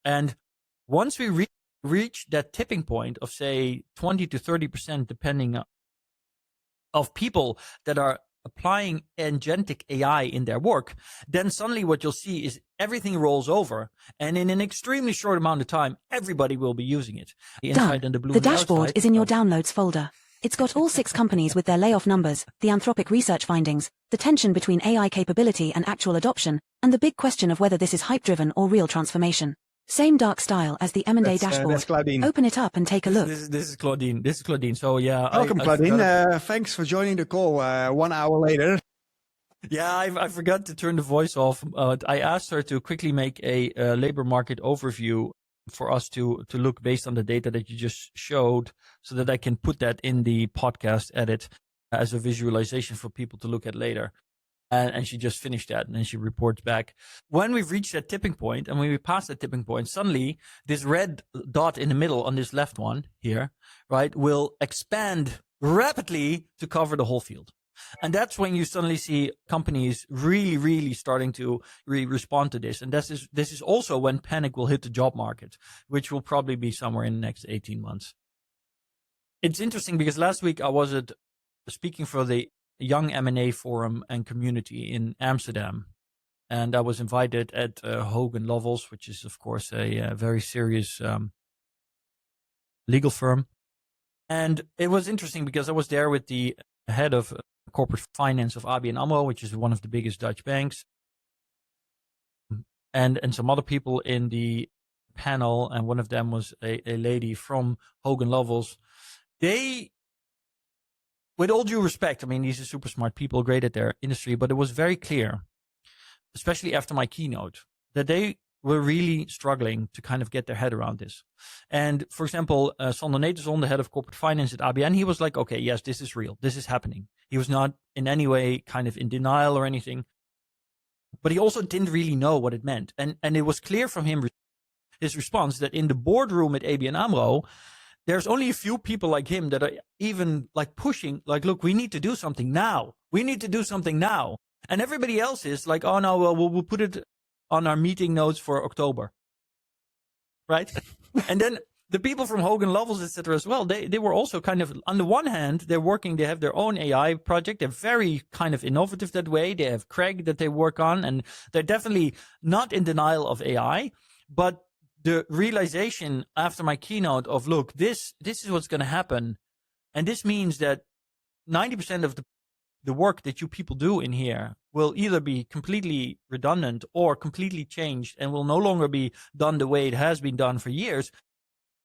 And once we reach that tipping point of, say, 20 to 30%, depending of people that are applying agentic AI in their work, then suddenly what you'll see is everything rolls over. And in an extremely short amount of time, everybody will be using it. The inside and the blue. The dashboard is in your downloads folder. It's got all 6 companies with their layoff numbers, the Anthropic research findings, the tension between AI capability and actual adoption, and the big question of whether this is hype-driven or real transformation. Same dark style as the M&A dashboard. That's Claudine. Open it up and take a look. This is Claudine. This is Claudine. So yeah. Welcome, Claudine. Thanks for joining the call 1 hour later. Yeah, I forgot to turn the voice off. I asked her to quickly make a labor market overview for us to look based on the data that you just showed, so that I can put that in the podcast edit as a visualization for people to look at later. And she just finished that, and then she reports back. When we've reached that tipping point, and when we pass that tipping point, suddenly this red dot in the middle on this left one here, right, will expand rapidly to cover the whole field. And that's when you suddenly see companies really, really starting to respond to this. And this is also when panic will hit the job market, which will probably be somewhere in the next 18 months. It's interesting because last week I was speaking for the Young M&A Forum and Community in Amsterdam. And I was invited at Hogan Lovells, which is, of course, a very serious legal firm. And it was interesting because I was there with the head of corporate finance of ABN AMRO, which is one of the biggest Dutch banks, and some other people in the panel. And one of them was a lady from Hogan Lovells. They, with all due respect, I mean, these are super smart people, great at their industry, but it was very clear, especially after my keynote, that they were really struggling to kind of get their head around this. And for example, Sander Netelson, the head of corporate finance at ABN, he was like, okay, yes, this is real. This is happening. He was not in any way kind of in denial or anything, but he also didn't really know what it meant. And it was clear from him, his response, that in the boardroom at ABN AMRO, there's only a few people like him that are even like pushing, like, look, we need to do something now. We need to do something now. And everybody else is like, oh no, well, we'll put it on our meeting notes for October. Right? And then the people from Hogan Lovells, etc. as well, they were also kind of, on the one hand, they have their own AI project. They're very kind of innovative that way. They have Craig that they work on, and they're definitely not in denial of AI. But the realization after my keynote of, look, this is what's going to happen. And this means that 90% of the work that you people do in here will either be completely redundant or completely changed and will no longer be done the way it has been done for years.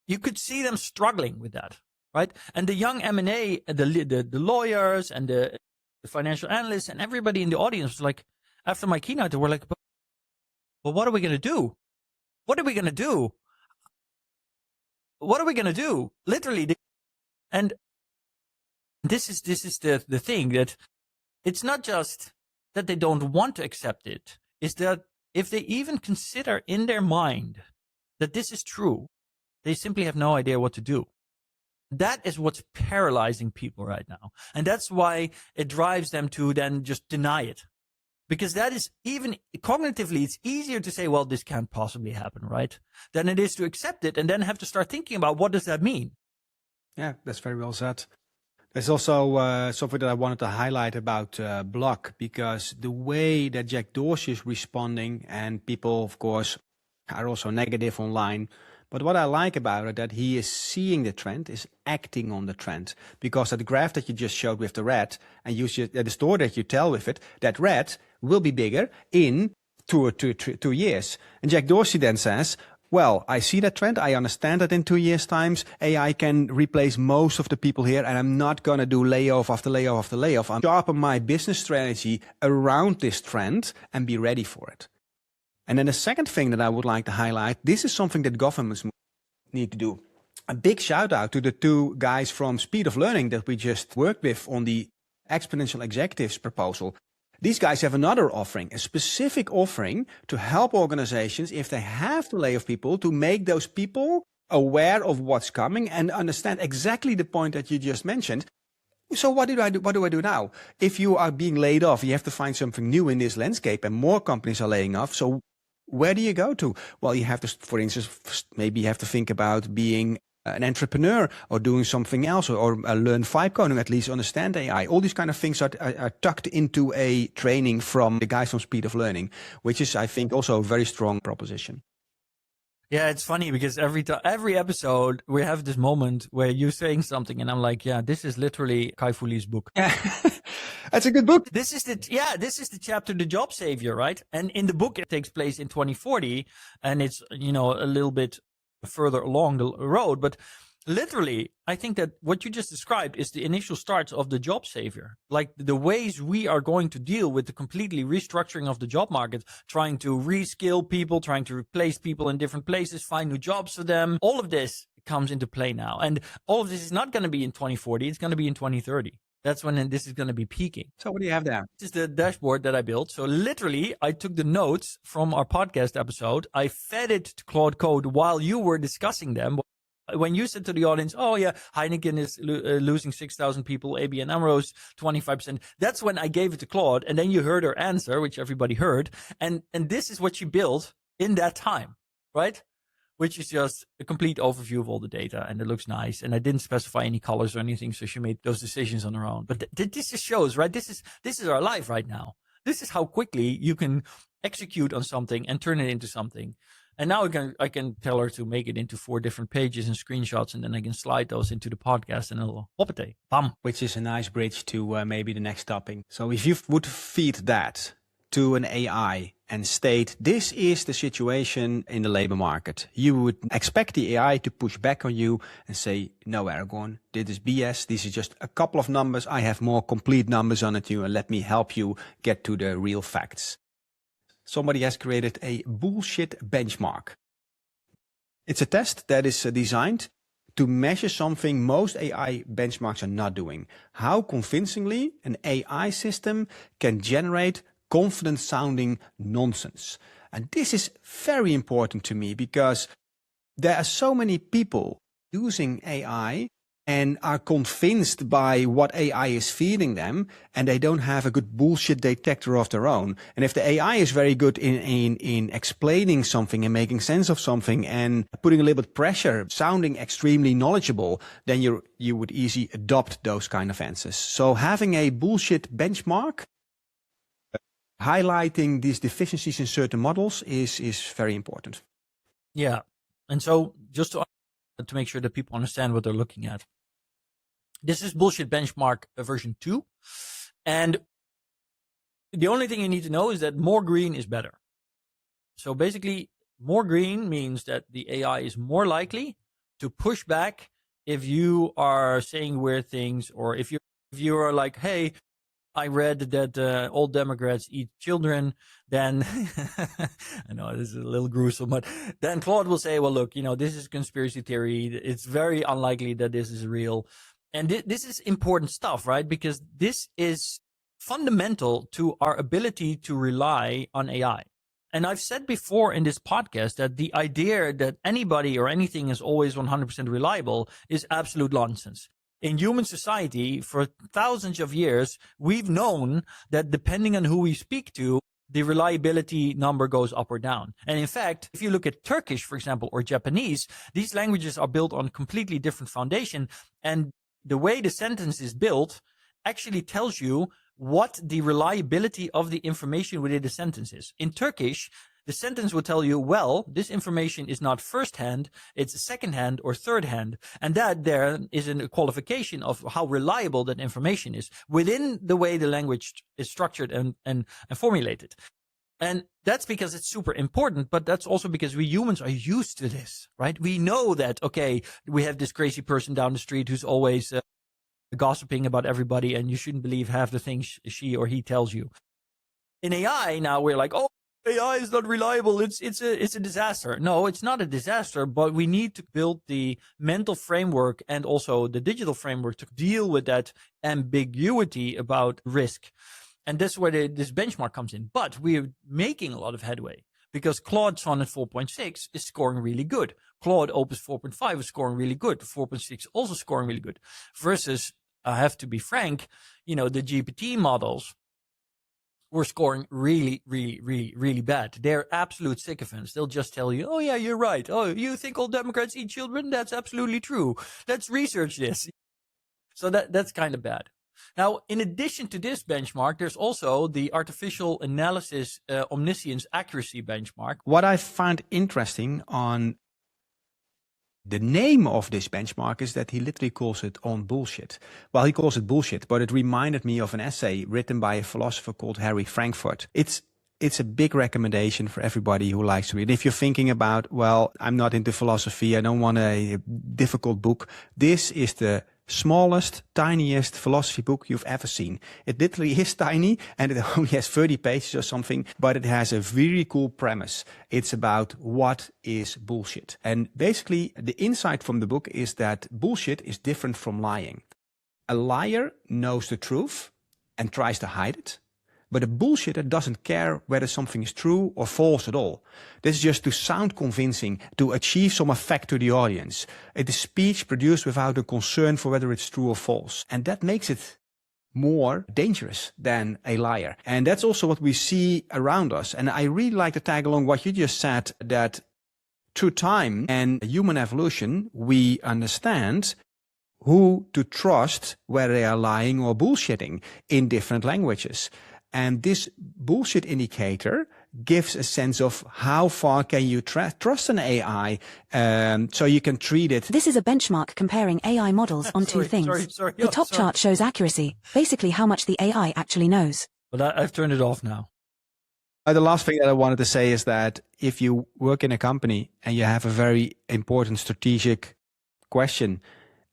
You could see them struggling with that, right? And the young M&A, the lawyers and the financial analysts and everybody in the audience was like, after my keynote, they were like, but what are we going to do? What are we going to do? What are we going to do? Literally. And this is the thing, that it's not just that they don't want to accept it. It's that if they even consider in their mind that this is true, they simply have no idea what to do. That is what's paralyzing people right now. And that's why it drives them to then just deny it. Because that is, even cognitively, it's easier to say, well, this can't possibly happen, right? Than it is to accept it and then have to start thinking about, what does that mean? Yeah, that's very well said. There's also something that I wanted to highlight about Block, because the way that Jack Dorsey is responding, and people, of course, are also negative online. But what I like about it, that he is seeing the trend, is acting on the trend. Because the graph that you just showed with the red, and the story that you tell with it, that red will be bigger in 2 years. And Jack Dorsey then says, well, I see that trend. I understand that in 2 years' times, AI can replace most of the people here, and I'm not going to do layoff after layoff after layoff. I'm sharpen my business strategy around this trend and be ready for it. And then the second thing that I would like to highlight, this is something that governments need to do. A big shout out to the 2 guys from Speed of Learning that we just worked with on the Exponential Executives proposal. These guys have another offering, a specific offering to help organizations, if they have to lay off people, to make those people aware of what's coming and understand exactly the point that you just mentioned. So what do I do now? If you are being laid off, you have to find something new in this landscape, and more companies are laying off. So where do you go to? Well, you have to, for instance, maybe you have to think about being an entrepreneur or doing something else, or learn vibe coding, at least understand AI. All these kind of things are tucked into a training from the guys from Speed of Learning, which is, I think, also a very strong proposition. Yeah, it's funny because every episode we have this moment where you're saying something and I'm like, yeah, this is literally Kai Fu Lee's book. Yeah. That's a good book. This is the chapter, The Job Savior, right? And in the book, it takes place in 2040, and it's, a little bit further along the road. But literally, I think that what you just described is the initial starts of the job savior. Like the ways we are going to deal with the completely restructuring of the job market, trying to reskill people, trying to replace people in different places, find new jobs for them. All of this comes into play now. And all of this is not going to be in 2040. It's going to be in 2030. That's when this is going to be peaking. So what do you have there? This is the dashboard that I built. So literally, I took the notes from our podcast episode. I fed it to Claude Code while you were discussing them. When you said to the audience, oh yeah, Heineken is losing 6,000 people, ABN AMRO's 25%. That's when I gave it to Claude. And then you heard her answer, which everybody heard. And this is what she built in that time, right? Which is just a complete overview of all the data, and it looks nice. And I didn't specify any colors or anything, so she made those decisions on her own. But this just shows, right? This is our life right now. This is how quickly you can execute on something and turn it into something. And now I can tell her to make it into 4 different pages and screenshots, and then I can slide those into the podcast, and it'll hoppate, bam. Which is a nice bridge to maybe the next topic. So if you would feed that to an AI and state, this is the situation in the labor market, you would expect the AI to push back on you and say, no, Aragorn, this is BS. This is just a couple of numbers. I have more complete numbers on it, and let me help you get to the real facts. Somebody has created a bullshit benchmark. It's a test that is designed to measure something most AI benchmarks are not doing. How convincingly an AI system can generate confident sounding nonsense. And this is very important to me because there are so many people using AI and are convinced by what AI is feeding them, and they don't have a good bullshit detector of their own. And if the AI is very good in explaining something and making sense of something and putting a little bit pressure, sounding extremely knowledgeable, then you would easily adopt those kind of answers. So having a bullshit benchmark, highlighting these deficiencies in certain models is very important. Yeah. And so just to make sure that people understand what they're looking at. This is Bullshit Benchmark version 2. And the only thing you need to know is that more green is better. So basically, more green means that the AI is more likely to push back if you are saying weird things, or if you are like, hey, I read that all Democrats eat children, then I know this is a little gruesome, but then Claude will say, well, look, this is conspiracy theory. It's very unlikely that this is real. And this is important stuff, right? Because this is fundamental to our ability to rely on AI. And I've said before in this podcast that the idea that anybody or anything is always 100% reliable is absolute nonsense. In human society, for thousands of years, we've known that depending on who we speak to, the reliability number goes up or down. And in fact, if you look at Turkish, for example, or Japanese, these languages are built on completely different foundation. And the way the sentence is built actually tells you what the reliability of the information within the sentence is. In Turkish, the sentence will tell you, well, this information is not first-hand, it's second-hand or third-hand. And that there is a qualification of how reliable that information is within the way the language is structured and formulated. And that's because it's super important, but that's also because we humans are used to this, right? We know that, okay, we have this crazy person down the street who's always gossiping about everybody, and you shouldn't believe half the things she or he tells you. In AI, now we're like, oh, AI is not reliable. It's a disaster. No, it's not a disaster, but we need to build the mental framework and also the digital framework to deal with that ambiguity about risk. And that's where this benchmark comes in. But we're making a lot of headway because Claude Sonnet 4.6 is scoring really good. Claude Opus 4.5 is scoring really good. 4.6 also scoring really good. Versus, I have to be frank, the GPT models were scoring really, really, really, really bad. They're absolute sycophants. They'll just tell you, oh yeah, you're right. Oh, you think all Democrats eat children? That's absolutely true. Let's research this. So that's kind of bad. Now, in addition to this benchmark, there's also the artificial analysis omniscience accuracy benchmark. What I find interesting on the name of this benchmark is that he literally calls it on bullshit. Well, he calls it bullshit, but it reminded me of an essay written by a philosopher called Harry Frankfurt. It's a big recommendation for everybody who likes to read. If you're thinking about, well, I'm not into philosophy, I don't want a difficult book, this is the smallest, tiniest philosophy book you've ever seen. It literally is tiny and it only has 30 pages or something, but it has a very cool premise. It's about what is bullshit. And basically the insight from the book is that bullshit is different from lying. A liar knows the truth and tries to hide it. But a bullshitter doesn't care whether something is true or false at all. This is just to sound convincing, to achieve some effect to the audience. It is speech produced without a concern for whether it's true or false. And that makes it more dangerous than a liar. And that's also what we see around us. And I really like to tag along what you just said, that through time and human evolution, we understand who to trust, whether they are lying or bullshitting in different languages. And this bullshit indicator gives a sense of how far can you trust an AI, so you can treat it. This is a benchmark comparing AI models on two things. The top chart shows accuracy, basically how much the AI actually knows. But I've turned it off now. The last thing that I wanted to say is that if you work in a company and you have a very important strategic question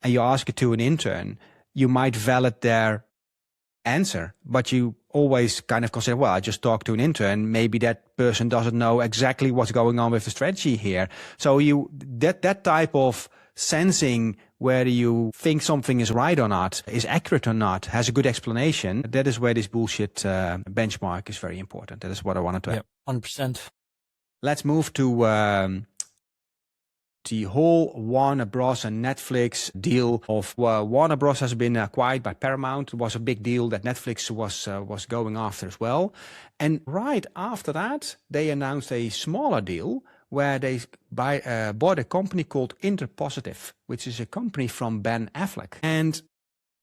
and you ask it to an intern, you might validate their answer, but you always kind of consider, well, I just talked to an intern. Maybe that person doesn't know exactly what's going on with the strategy here. So that type of sensing whether you think something is right or not, is accurate or not, has a good explanation. That is where this bullshit benchmark is very important. That is what I wanted to add. 100%. Let's move to the whole Warner Bros. And Netflix deal of Warner Bros. Has been acquired by Paramount. It was a big deal that Netflix was going after as well. And right after that, they announced a smaller deal where they bought a company called Interpositive, which is a company from Ben Affleck. And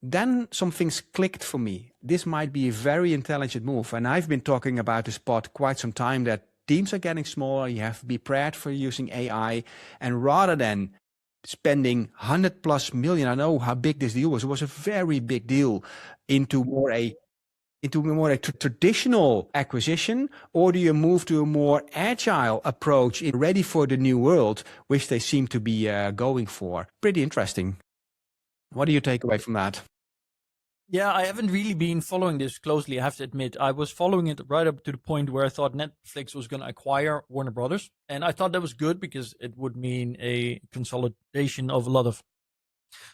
then some things clicked for me. This might be a very intelligent move. And I've been talking about this pod quite some time, that teams are getting smaller. You have to be prepared for using AI. And rather than spending 100+ million, I know how big this deal was. It was a very big deal into more a traditional acquisition, or do you move to a more agile approach, ready for the new world, which they seem to be going for? Pretty interesting. What do you take away from that? Yeah, I haven't really been following this closely, I have to admit. I was following it right up to the point where I thought Netflix was going to acquire Warner Brothers. And I thought that was good because it would mean a consolidation of a lot of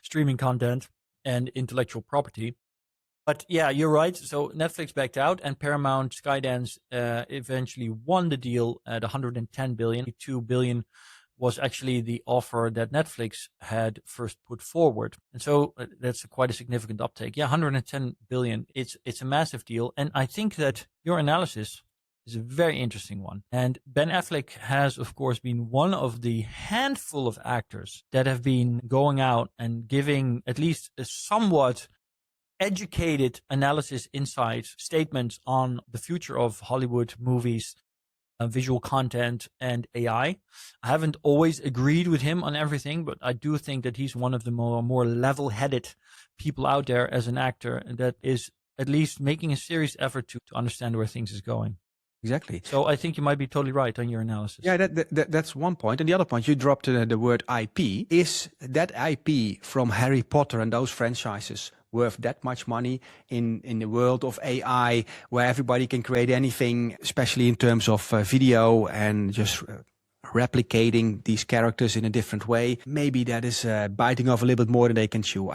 streaming content and intellectual property. But yeah, you're right. So Netflix backed out, and Paramount Skydance eventually won the deal at 110 billion. 2 billion was actually the offer that Netflix had first put forward. And so that's quite a significant uptake. Yeah, 110 billion. It's a massive deal. And I think that your analysis is a very interesting one. And Ben Affleck has, of course, been one of the handful of actors that have been going out and giving at least a somewhat educated analysis, insight, statements on the future of Hollywood movies, visual content, and AI. I haven't always agreed with him on everything, but I do think that he's one of the more level-headed people out there as an actor that is at least making a serious effort to understand where things is going. Exactly. So I think you might be totally right on your analysis. Yeah, that's one point. And the other point, you dropped the word IP. Is that IP from Harry Potter and those franchises worth that much money in the world of AI, where everybody can create anything, especially in terms of video and just replicating these characters in a different way? Maybe that is biting off a little bit more than they can chew.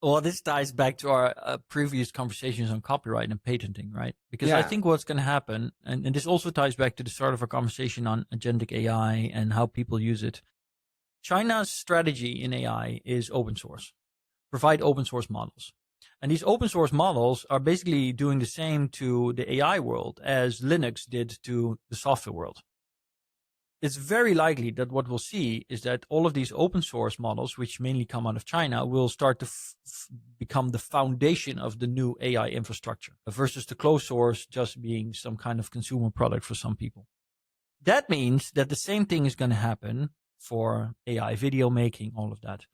Well, this ties back to our previous conversations on copyright and patenting, right? Because Yeah. I think what's going to happen, and this also ties back to the start of our conversation on agentic AI and how people use it. China's strategy in AI is open source, provide open source models. And these open source models are basically doing the same to the AI world as Linux did to the software world. It's very likely that what we'll see is that all of these open source models, which mainly come out of China, will start to become the foundation of the new AI infrastructure versus the closed source just being some kind of consumer product for some people. That means that the same thing is going to happen for AI video making, all of that.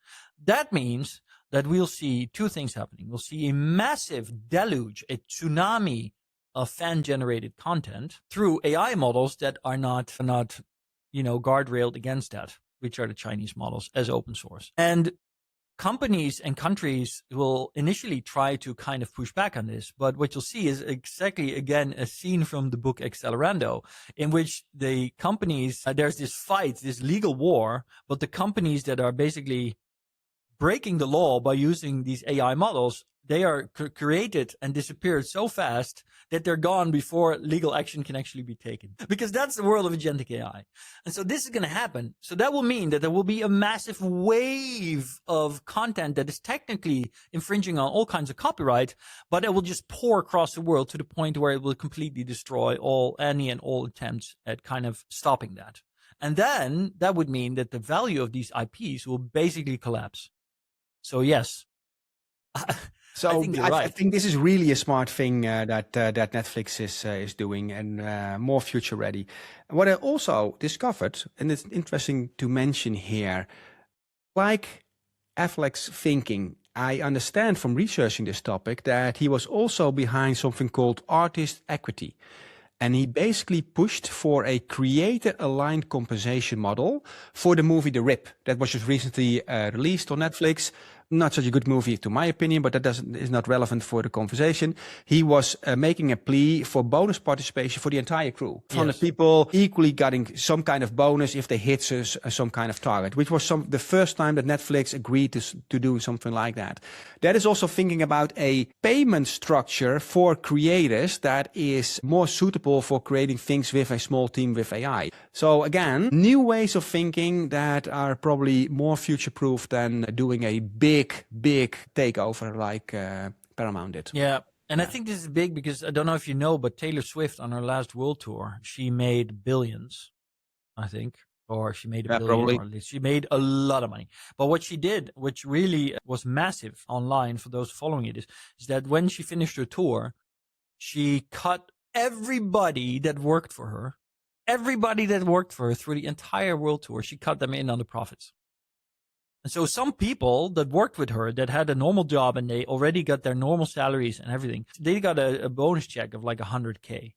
That means that we'll see two things happening. We'll see a massive deluge, a tsunami of fan-generated content through AI models that are not guardrailed against that, which are the Chinese models as open source. And companies and countries will initially try to kind of push back on this. But what you'll see is exactly, again, a scene from the book Accelerando, in which the companies, there's this fight, this legal war, but the companies that are basically breaking the law by using these AI models, they are created and disappeared so fast that they're gone before legal action can actually be taken. Because that's the world of agentic AI. And so this is going to happen. So that will mean that there will be a massive wave of content that is technically infringing on all kinds of copyright, but it will just pour across the world to the point where it will completely destroy any and all attempts at kind of stopping that. And then that would mean that the value of these IPs will basically collapse. So yes. So I think you're right. I think this is really a smart thing that Netflix is doing, and more future ready. What I also discovered, and it's interesting to mention here, like Affleck's thinking, I understand from researching this topic that he was also behind something called artist equity. And he basically pushed for a creator-aligned compensation model for the movie The Rip that was just recently released on Netflix. Not such a good movie, to my opinion, but that is not relevant for the conversation. He was making a plea for bonus participation for the entire crew. Yes. 100 people equally getting some kind of bonus if they hit some kind of target, which was the first time that Netflix agreed to do something like that. That is also thinking about a payment structure for creators that is more suitable for creating things with a small team with AI. So again, new ways of thinking that are probably more future-proof than doing a big takeover like Paramount did. Yeah. And I think this is big because I don't know if you know, but Taylor Swift on her last world tour, she made billions, I think, or she made a billion, probably. Or at least she made a lot of money. But what she did, which really was massive online for those following it, is that when she finished her tour, she cut everybody that worked for her everybody that worked for her through the entire world tour, she cut them in on the profits. And so some people that worked with her that had a normal job and they already got their normal salaries and everything, they got a bonus check of like 100K,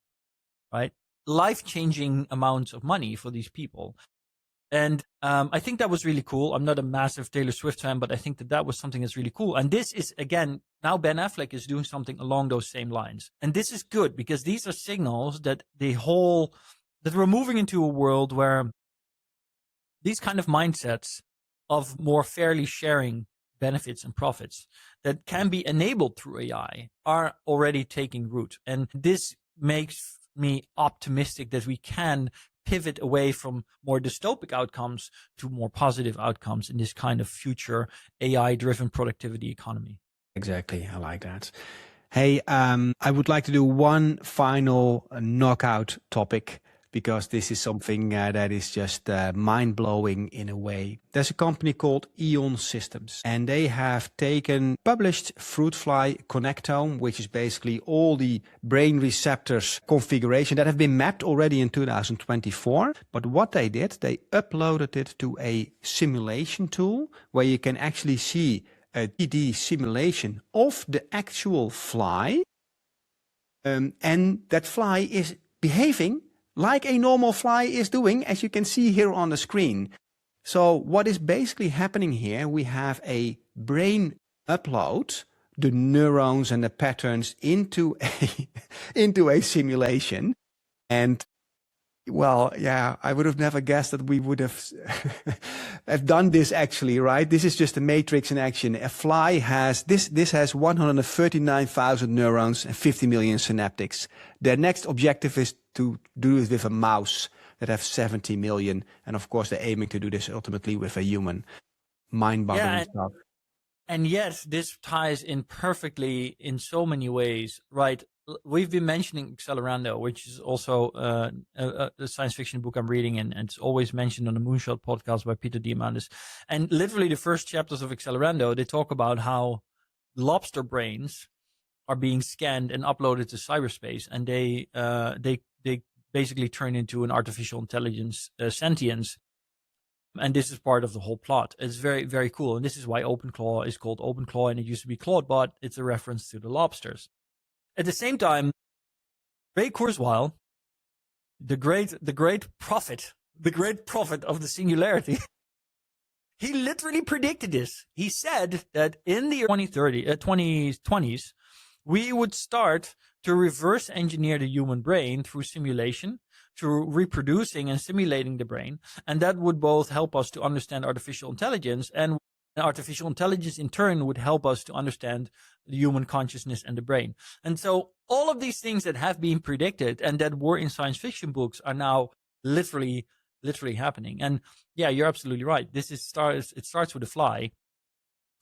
right? Life-changing amounts of money for these people. And I think that was really cool. I'm not a massive Taylor Swift fan, but I think that was something that's really cool. And this is, again, now Ben Affleck is doing something along those same lines. And this is good because these are signals that that we're moving into a world where these kind of mindsets of more fairly sharing benefits and profits that can be enabled through AI are already taking root. And this makes me optimistic that we can pivot away from more dystopic outcomes to more positive outcomes in this kind of future AI-driven productivity economy. Exactly. I like that. Hey, I would like to do one final knockout topic because this is something that is just mind-blowing in a way. There's a company called Eon Systems, and they have published Fruitfly Connectome, which is basically all the brain receptors configuration that have been mapped already in 2024. But what they did, they uploaded it to a simulation tool where you can actually see a 3D simulation of the actual fly. And that fly is behaving like a normal fly is doing, as you can see here on the screen. So what is basically happening here, we have a brain upload, the neurons and the patterns into a simulation. And well, yeah, I would have never guessed that we would have have done this actually, right? This is just a matrix in action. A fly has, this has 139,000 neurons and 50 million synaptics. Their next objective is to do it with a mouse that have 70 million. And of course, they're aiming to do this ultimately with a human. Mind-boggling stuff. And yet, this ties in perfectly in so many ways, right? We've been mentioning Accelerando, which is also a science fiction book I'm reading, and it's always mentioned on the Moonshot podcast by Peter Diamandis. And literally the first chapters of Accelerando, they talk about how lobster brains are being scanned and uploaded to cyberspace, and they basically turn into an artificial intelligence sentience. And this is part of the whole plot. It's very, very cool. And this is why OpenClaw is called OpenClaw, and it used to be Claudebot. It's a reference to the lobsters. At the same time, Ray Kurzweil, the great prophet of the singularity, he literally predicted this. He said that in the 2020s, we would start to reverse engineer the human brain through simulation, through reproducing and simulating the brain. And that would both help us to understand artificial intelligence, and artificial intelligence in turn would help us to understand the human consciousness and the brain. And so all of these things that have been predicted and that were in science fiction books are now literally happening. And yeah, you're absolutely right. It starts with a fly.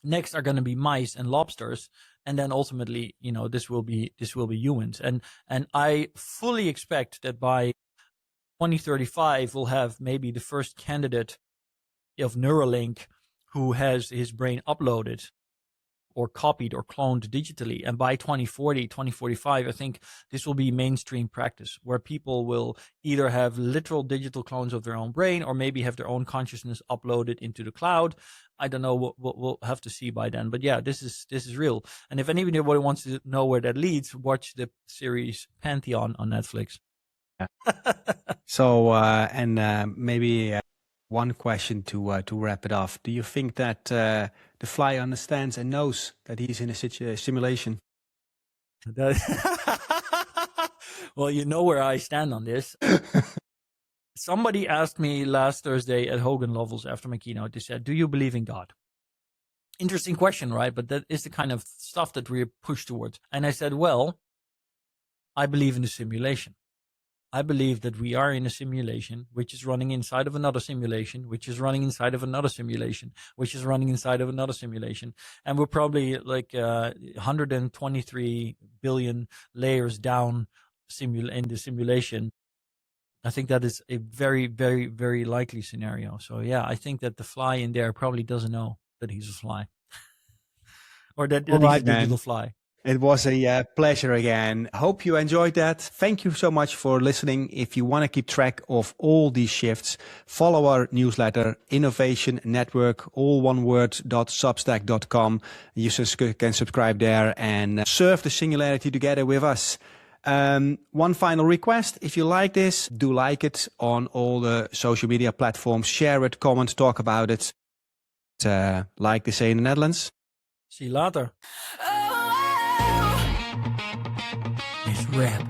Next are going to be mice and lobsters. And then ultimately, this will be humans. And I fully expect that by 2035, we'll have maybe the first candidate of Neuralink who has his brain uploaded or copied or cloned digitally. And by 2040, 2045, I think this will be mainstream practice, where people will either have literal digital clones of their own brain or maybe have their own consciousness uploaded into the cloud. I don't know what we'll have to see by then. But yeah, this is real. And if anybody wants to know where that leads, watch the series Pantheon on Netflix. So, maybe one question to wrap it off. Do you think that the fly understands and knows that he's in a simulation? Well, you know where I stand on this. Somebody asked me last Thursday at Hogan Lovells after my keynote, they said, do you believe in God? Interesting question, right? But that is the kind of stuff that we're pushed towards. And I said, well, I believe in the simulation. I believe that we are in a simulation, which is running inside of another simulation, which is running inside of another simulation, which is running inside of another simulation. And we're probably like 123 billion layers down in the simulation. I think that is a very, very, very likely scenario. So yeah, I think that the fly in there probably doesn't know that he's a fly. Or that he's a digital fly. It was a pleasure again. Hope you enjoyed that. Thank you so much for listening. If you want to keep track of all these shifts, follow our newsletter, Innovation Network, all one word, .substack.com. You can subscribe there and surf the singularity together with us. One final request. If you like this, do like it on all the social media platforms. Share it, comment, talk about it. Like they say in the Netherlands. See you later. Oh, It's rap.